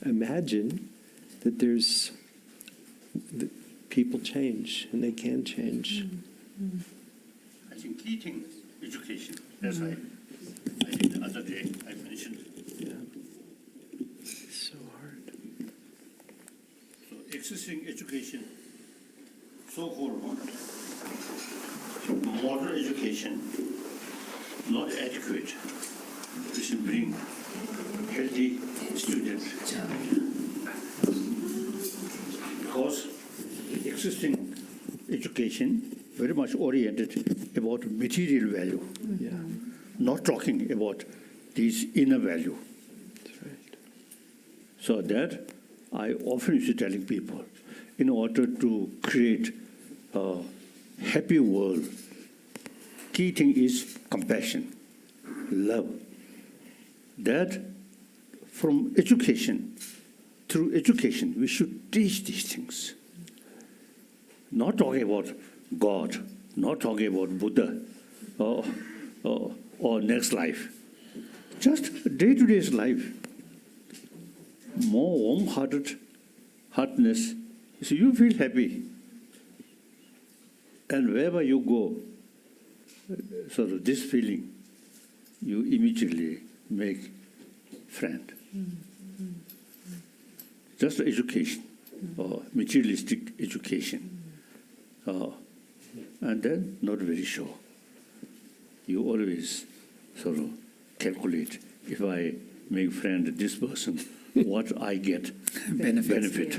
imagine that people change, and they can change. I think key thing is education. As I think the other day I mentioned. Yeah. It's so hard. So existing education, so-called modern education, not adequate. We should bring healthy students. Because existing education very much oriented about material value, not talking about this inner value. That's right. So that I often used to telling people, in order to create a happy world, key thing is compassion, love. That from education, through education, we should teach these things. Not talking about God, not talking about Buddha or next life. Just day-to-day life. More warm-heartedness, so you feel happy. And wherever you go, sort of this feeling, you immediately make friend. Just education, or materialistic education. And then not very sure. You always sort of calculate, if I make friend with this person, what I get benefit.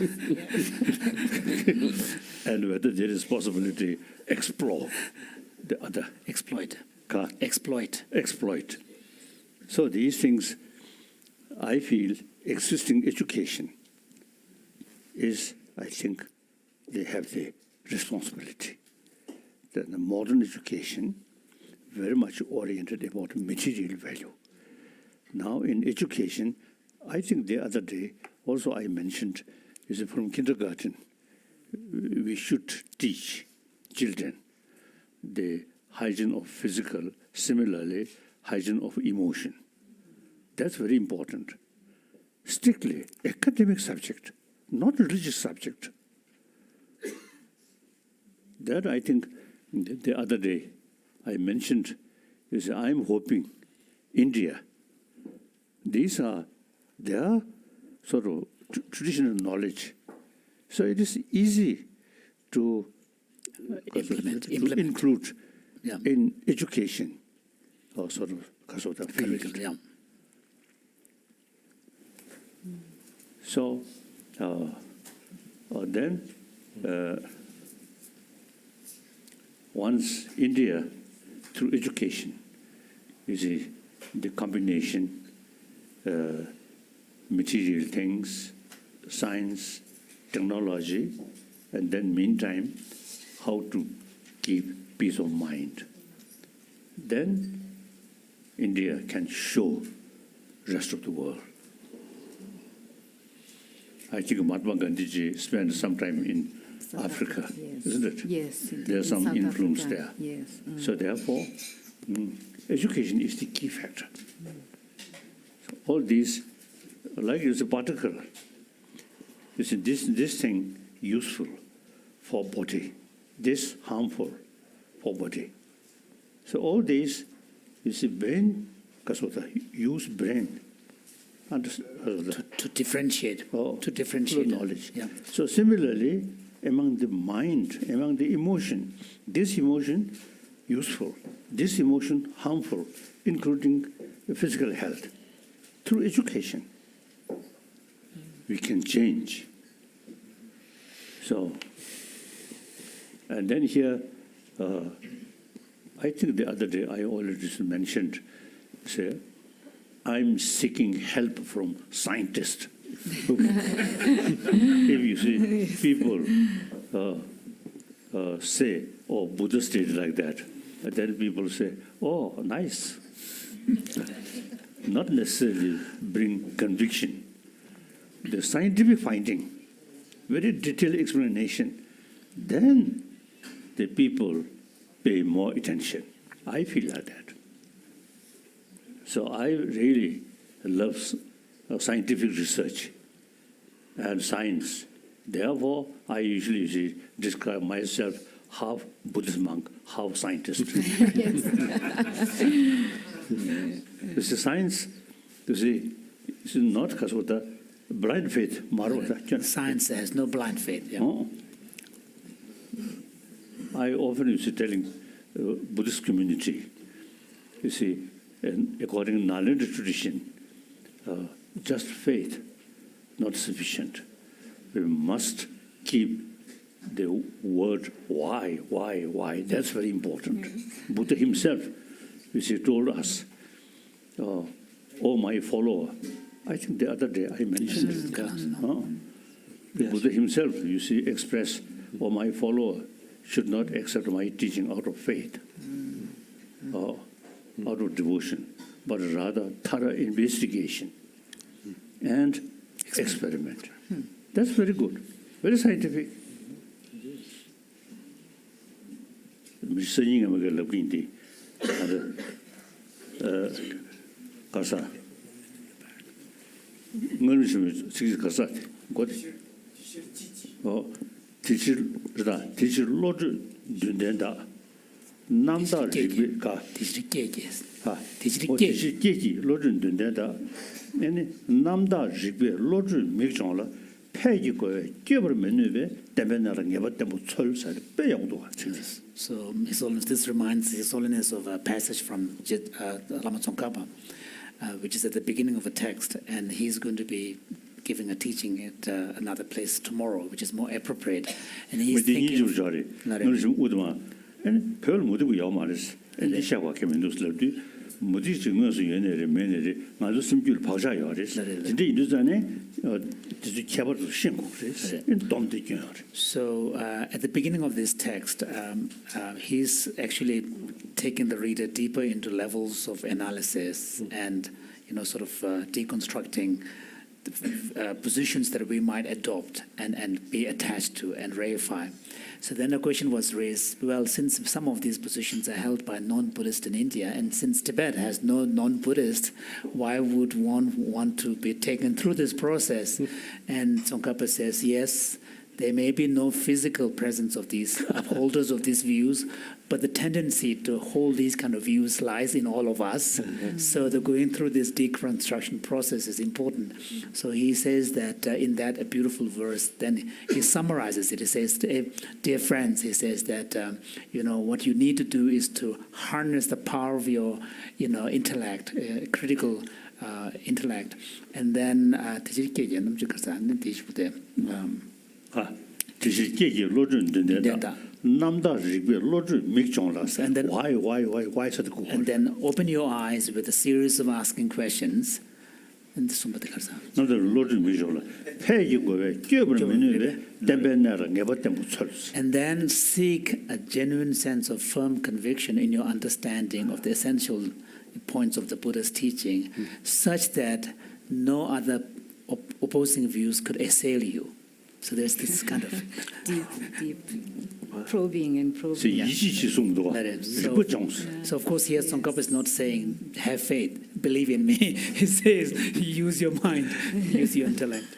And whether there is possibility explore the other. Exploit. Exploit. So these things, I feel, existing education is, I think, they have the responsibility. The modern education very much oriented about material value. Now in education, I think the other day also I mentioned is from kindergarten, we should teach children the hygiene of physical, similarly hygiene of emotion. That's very important. Strictly academic subject, not religious subject. That I think the other day I mentioned is I'm hoping India, they are sort of traditional knowledge. So it is easy to include in education or sort of field. Yeah. So then once India, through education, you see the combination, material things, science, technology, and then meantime, how to keep peace of mind. Then India can show rest of the world. I think Mahatma Gandhi spent some time in Africa, yes. isn't it? Yes, indeed. There's some South influence Africa, there. yes. So therefore, education is the key factor. So all these, like it's a particle, you see, this thing useful for body, this harmful for body. So all these, you see, brain, use brain. To differentiate knowledge. Yeah. So similarly, among the mind, among the emotion, this emotion useful, this emotion harmful, including physical health. Through education, we can change. So, and then here, I think the other day I already mentioned, say, I'm seeking help from scientists. If you see people say, oh, Buddhist did like that, and then people say, oh, nice. Not necessarily bring conviction. The scientific finding, very detailed explanation, then the people pay more attention. I feel like that. So I really love scientific research and science. Therefore, I usually describe myself half Buddhist monk, half scientist. This is science, you see, it's not because of the blind faith. Science has no blind faith. Yeah. Oh. I often used to telling Buddhist community, you see, and according to Nalanda tradition, just faith not sufficient. We must keep the word why. That's very important. Buddha himself, you see, told us, oh my follower. I think the other day I mentioned it. The Buddha himself, you see, expressed, oh my follower should not accept my teaching out of faith, or out of devotion, but rather thorough investigation and experiment. That's very good, very scientific. Kasa, kasa, teacher Lord Dundenda, Namda Ribika, teacher Lord Dundenda, and Namda Ribe, Lord Mijonla, Peggy, Giver Menuve, Demenar, never demo souls at Bayongo. So, His Holiness, this reminds His Holiness of a passage from Lama-Tsongkhapa, which is at the beginning of a text, and he's going to be giving a teaching at another place tomorrow, which is more appropriate. And he's thinking 모두 증명서 연애를 매내리 아주 심줄 박자요. 그래서 진짜 이제는 이제 개발도 신고 그래서 돈도 줘요. So at the beginning of this text, he's actually taking the reader deeper into levels of analysis and, sort of deconstructing the positions that we might adopt and be attached to and reify. So then the question was raised, well, since some of these positions are held by non-Buddhists in India, and since Tibet has no non-Buddhist, why would one want to be taken through this process? And Tsongkhapa says, yes, there may be no physical presence of these upholders of these views, but the tendency to hold these kind of views lies in all of us. So the going through this deconstruction process is important. So he says that in that a beautiful verse, then he summarizes it. He says, dear friends, he says that, what you need to do is to harness the power of your, intellect, critical intellect. And then, and then open your eyes with a series of asking questions. And then seek a genuine sense of firm conviction in your understanding of the essential points of the Buddha's teaching, such that no other opposing views could assail you. So there's this kind of deep probing and probing. So of course here Tsongkhapa is not saying have faith, believe in me. He says use your mind, use your intellect.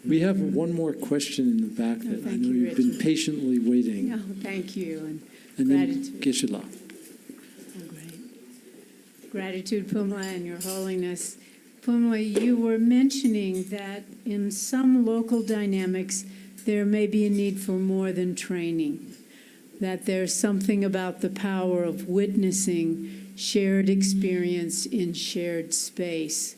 We have one more question in the back that I know you've been patiently waiting. Oh, thank you, and And then gratitude. Geshe-la. Oh, great. Gratitude, Pumla, and Your Holiness. Pumla, you were mentioning that in some local dynamics, there may be a need for more than training, that there's something about the power of witnessing shared experience in shared space,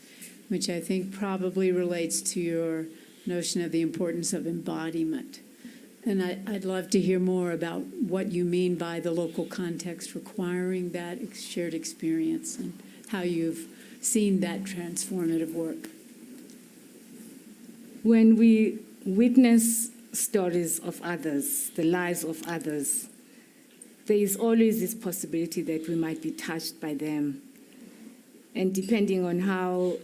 which I think probably relates to your notion of the importance of embodiment. And I'd love to hear more about what you mean by the local context requiring that shared experience and how you've seen that transformative work. When we witness stories of others, the lives of others, there is always this possibility that we might be touched by them. And depending on how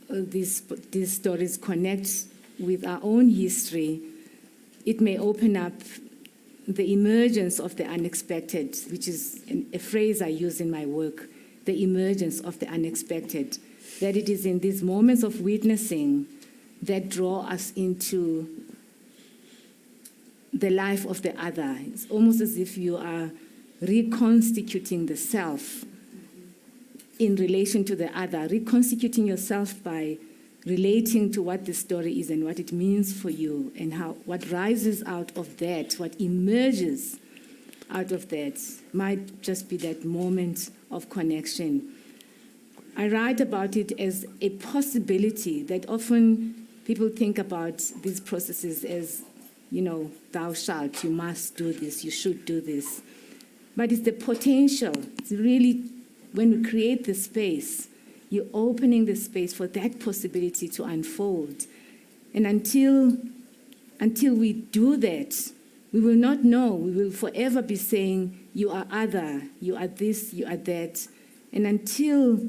these stories connect with our own history, it may open up the emergence of the unexpected, which is a phrase I use in my work, the emergence of the unexpected, that it is in these moments of witnessing that draw us into the life of the other. It's almost as if you are reconstituting the self in relation to the other, reconstituting yourself by relating to what the story is and what it means for you, and how what rises out of that, what emerges out of that, might just be that moment of connection. I write about it as a possibility that often people think about these processes as, thou shalt, you must do this, you should do this. But it's the potential. It's really, when we create the space, you're opening the space for that possibility to unfold. And until we do that, we will not know. We will forever be saying, you are other, you are this, you are that. And until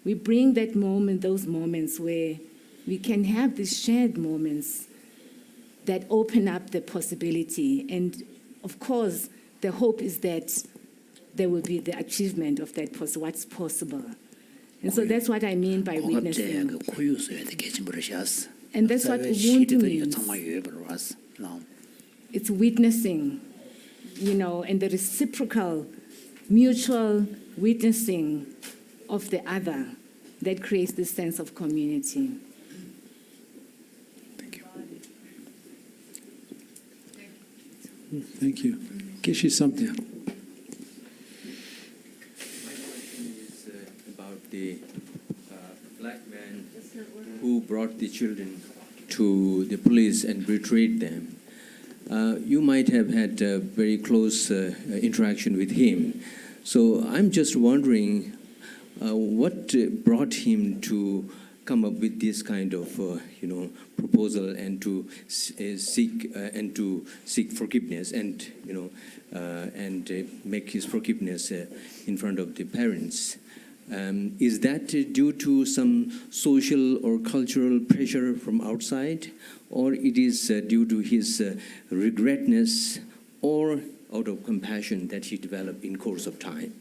we bring that moment, those moments where we can have these shared moments that open up the possibility. And of course, the hope is that there will be the achievement of that, what's possible. And so that's what I mean by witnessing. And that's what Ubuntu means. It's witnessing, and the reciprocal, mutual witnessing of the other that creates this sense of community. Thank you. Thank you. Geshe Samtia. Is about the black man who brought the children to the police and betrayed them. You might have had a very close interaction with him. So I'm just wondering, what brought him to come up with this kind of proposal and to seek forgiveness and make his forgiveness in front of the parents? Is that due to some social or cultural pressure from outside, or it is due to his regretness, or out of compassion that he developed in course of time?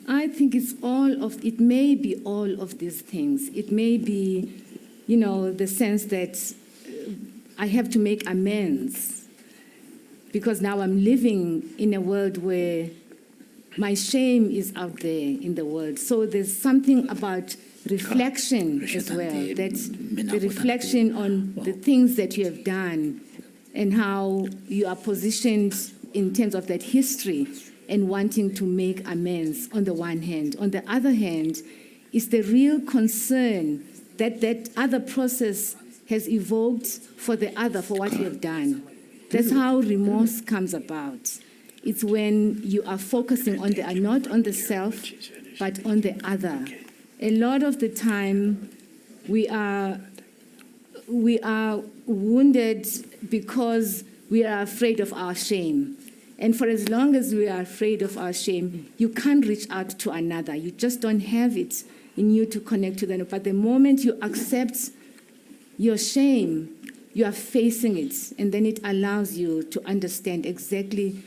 I think it may be all of these things. It may be, the sense that I have to make amends because now I'm living in a world where my shame is out there in the world. So there's something about reflection as well, that's the reflection on the things that you have done and how you are positioned in terms of that history and wanting to make amends on the one hand. On the other hand, is the real concern that that other process has evoked for the other, for what you have done. That's how remorse comes about. It's when you are focusing not on the self, but on the other. A lot of the time, we are wounded because we are afraid of our shame. And for as long as we are afraid of our shame, you can't reach out to another. You just don't have it in you to connect to them. But the moment you accept your shame, you are facing it, and then it allows you to understand exactly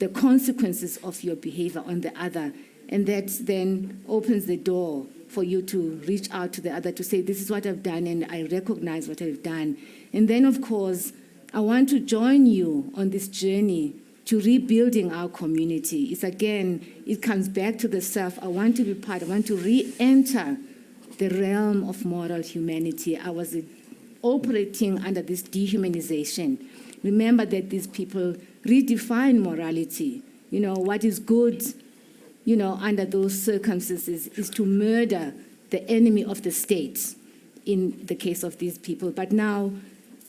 the consequences of your behavior on the other. And that then opens the door for you to reach out to the other to say, this is what I've done, and I recognize what I've done. And then, of course, I want to join you on this journey to rebuilding our community. It comes back to the self. I want to be part. I want to re-enter the realm of moral humanity. I was operating under this dehumanization. Remember that these people redefine morality. What is good, under those circumstances is to murder the enemy of the state in the case of these people. But now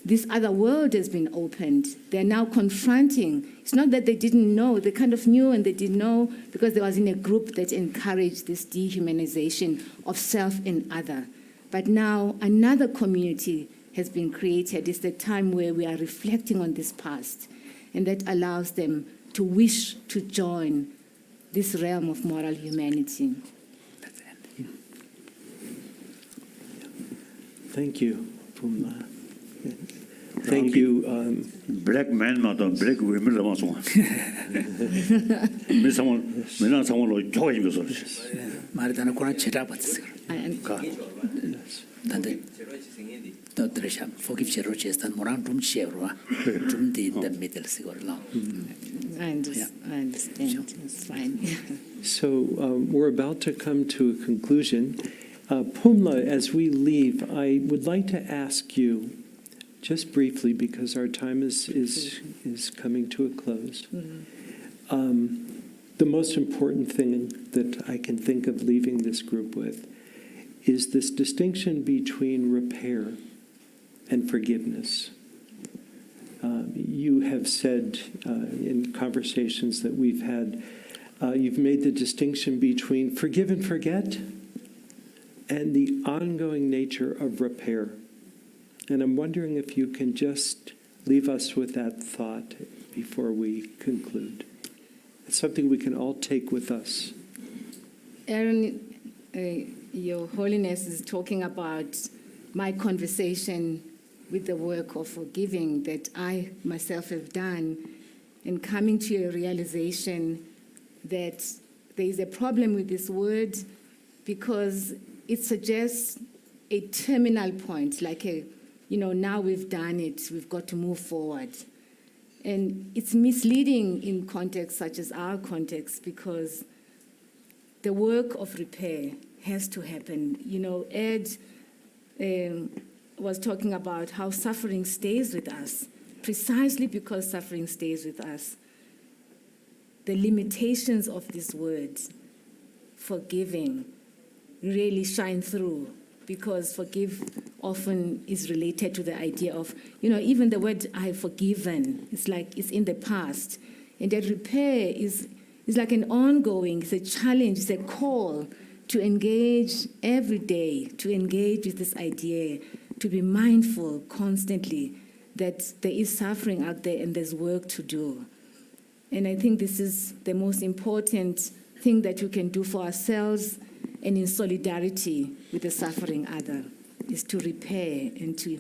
this other world has been opened. They're now confronting. It's not that they didn't know. They kind of knew and they didn't know because they was in a group that encouraged this dehumanization of self and other. But now another community has been created. It's the time where we are reflecting on this past, and that allows them to wish to join this realm of moral humanity. Thank you, Pumla. Thank you. Black man, not black women, the ones one. Someone, 말하다는 거랑 제라 봤어요. 단데 더들으셔 포기체로 제스탄 모랑 좀 쉐로와 좀 뒤에 미들 시거라. I understand. It's fine. So we're about to come to a conclusion. Pumla, as we leave, I would like to ask you, just briefly, because our time is coming to a close. The most important thing that I can think of leaving this group with is this distinction between repair and forgiveness. You have said in conversations that we've had, you've made the distinction between forgive and forget and the ongoing nature of repair. And I'm wondering if you can just leave us with that thought before we conclude. It's something we can all take with us. Aaron, Your Holiness is talking about my conversation with the work of forgiving that I myself have done, and coming to a realization that there is a problem with this word because it suggests a terminal point, like now we've done it, we've got to move forward. And it's misleading in contexts such as our context because the work of repair has to happen. Ed was talking about how suffering stays with us, precisely because suffering stays with us. The limitations of this word, forgiving, really shine through, because forgive often is related to the idea of, even the word I've forgiven, it's like it's in the past. And that repair is like an ongoing, it's a challenge, it's a call to engage every day, to engage with this idea, to be mindful constantly that there is suffering out there and there's work to do. And I think this is the most important thing that we can do for ourselves and in solidarity with the suffering other, is to repair and to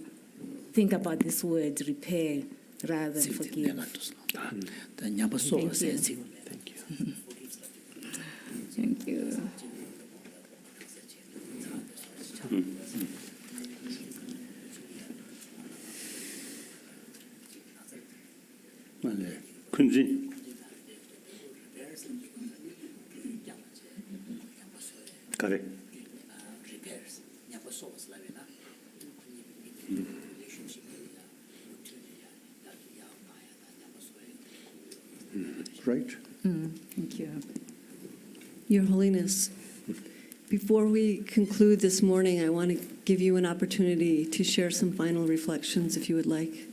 think about this word, repair, rather than forgive. Thank you. Thank you. Kunzi. Correct. Right. Thank you. Your Holiness, before we conclude this morning, I want to give you an opportunity to share some final reflections, if you would like.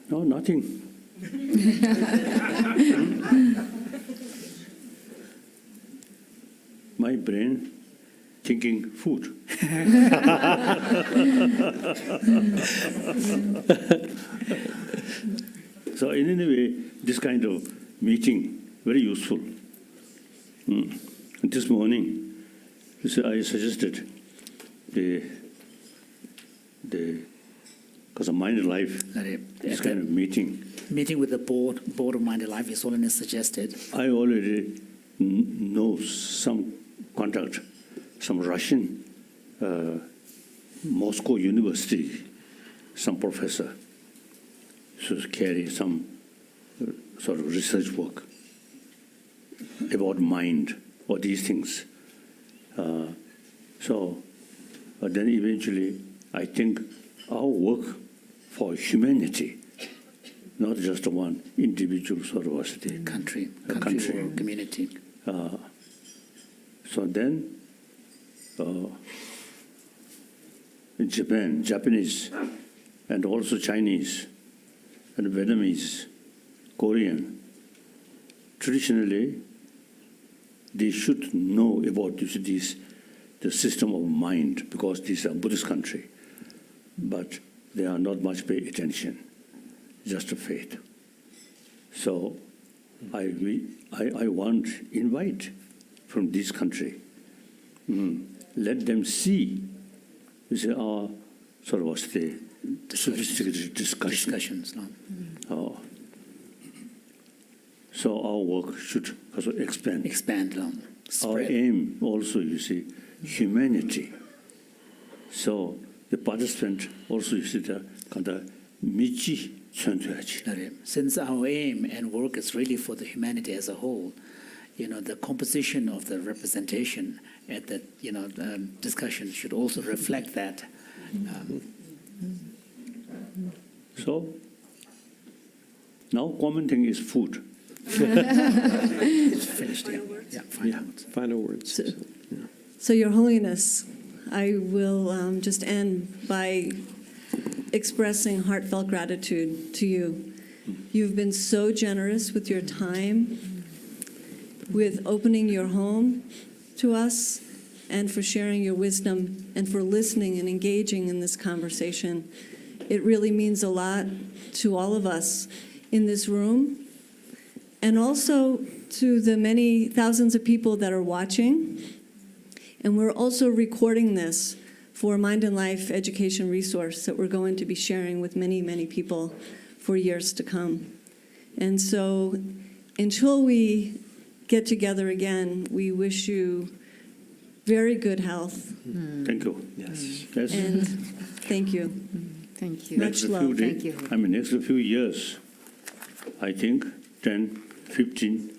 No, nothing. My brain thinking food. So in any way, this kind of meeting, very useful. This morning, I suggested because of Mind and Life, this kind of meeting. Meeting with the board of Mind and Life, His Holiness suggested. I already know some contact, some Russian, Moscow University, some professor should carry some sort of research work about mind or these things. So then eventually, I think our work for humanity, not just one individual sort of country or community. So then, in Japan, Japanese, and also Chinese, and Vietnamese, Korean, traditionally, they should know about the system of mind, because this is a Buddhist country. But they are not much pay attention, just a faith. So I want invite from this country. Let them see our sort of sophisticated discussions. So our work should also expand. Our aim also, humanity. So the participant also, the kind of michi. Since our aim and work is really for the humanity as a whole, the composition of the representation at the discussion should also reflect that. So now common thing is food. It's finished. Final words. So, Your Holiness, I will just end by expressing heartfelt gratitude to you. You've been so generous with your time, with opening your home to us, and for sharing your wisdom, and for listening and engaging in this conversation. It really means a lot to all of us in this room, and also to the many thousands of people that are watching. And we're also recording this for Mind and Life education resource that we're going to be sharing with many, many people for years to come. And so until we get together again, we wish you very good health. Thank you. Yes. And thank you. Thank you. Next few years, I think 10, 15,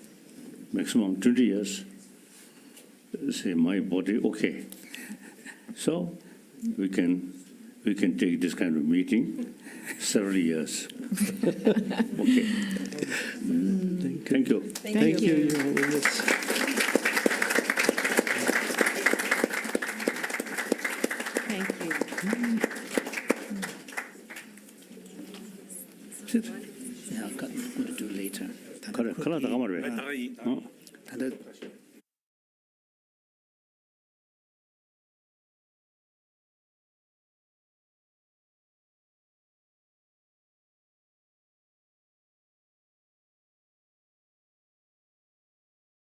maximum 20 years, say my body okay. So we can take this kind of meeting several years. Okay. Thank you. Thank you, Your Holiness. Thank you. Yeah, I've got to do later. 그래, 큰일 나다 가만 왜? 근데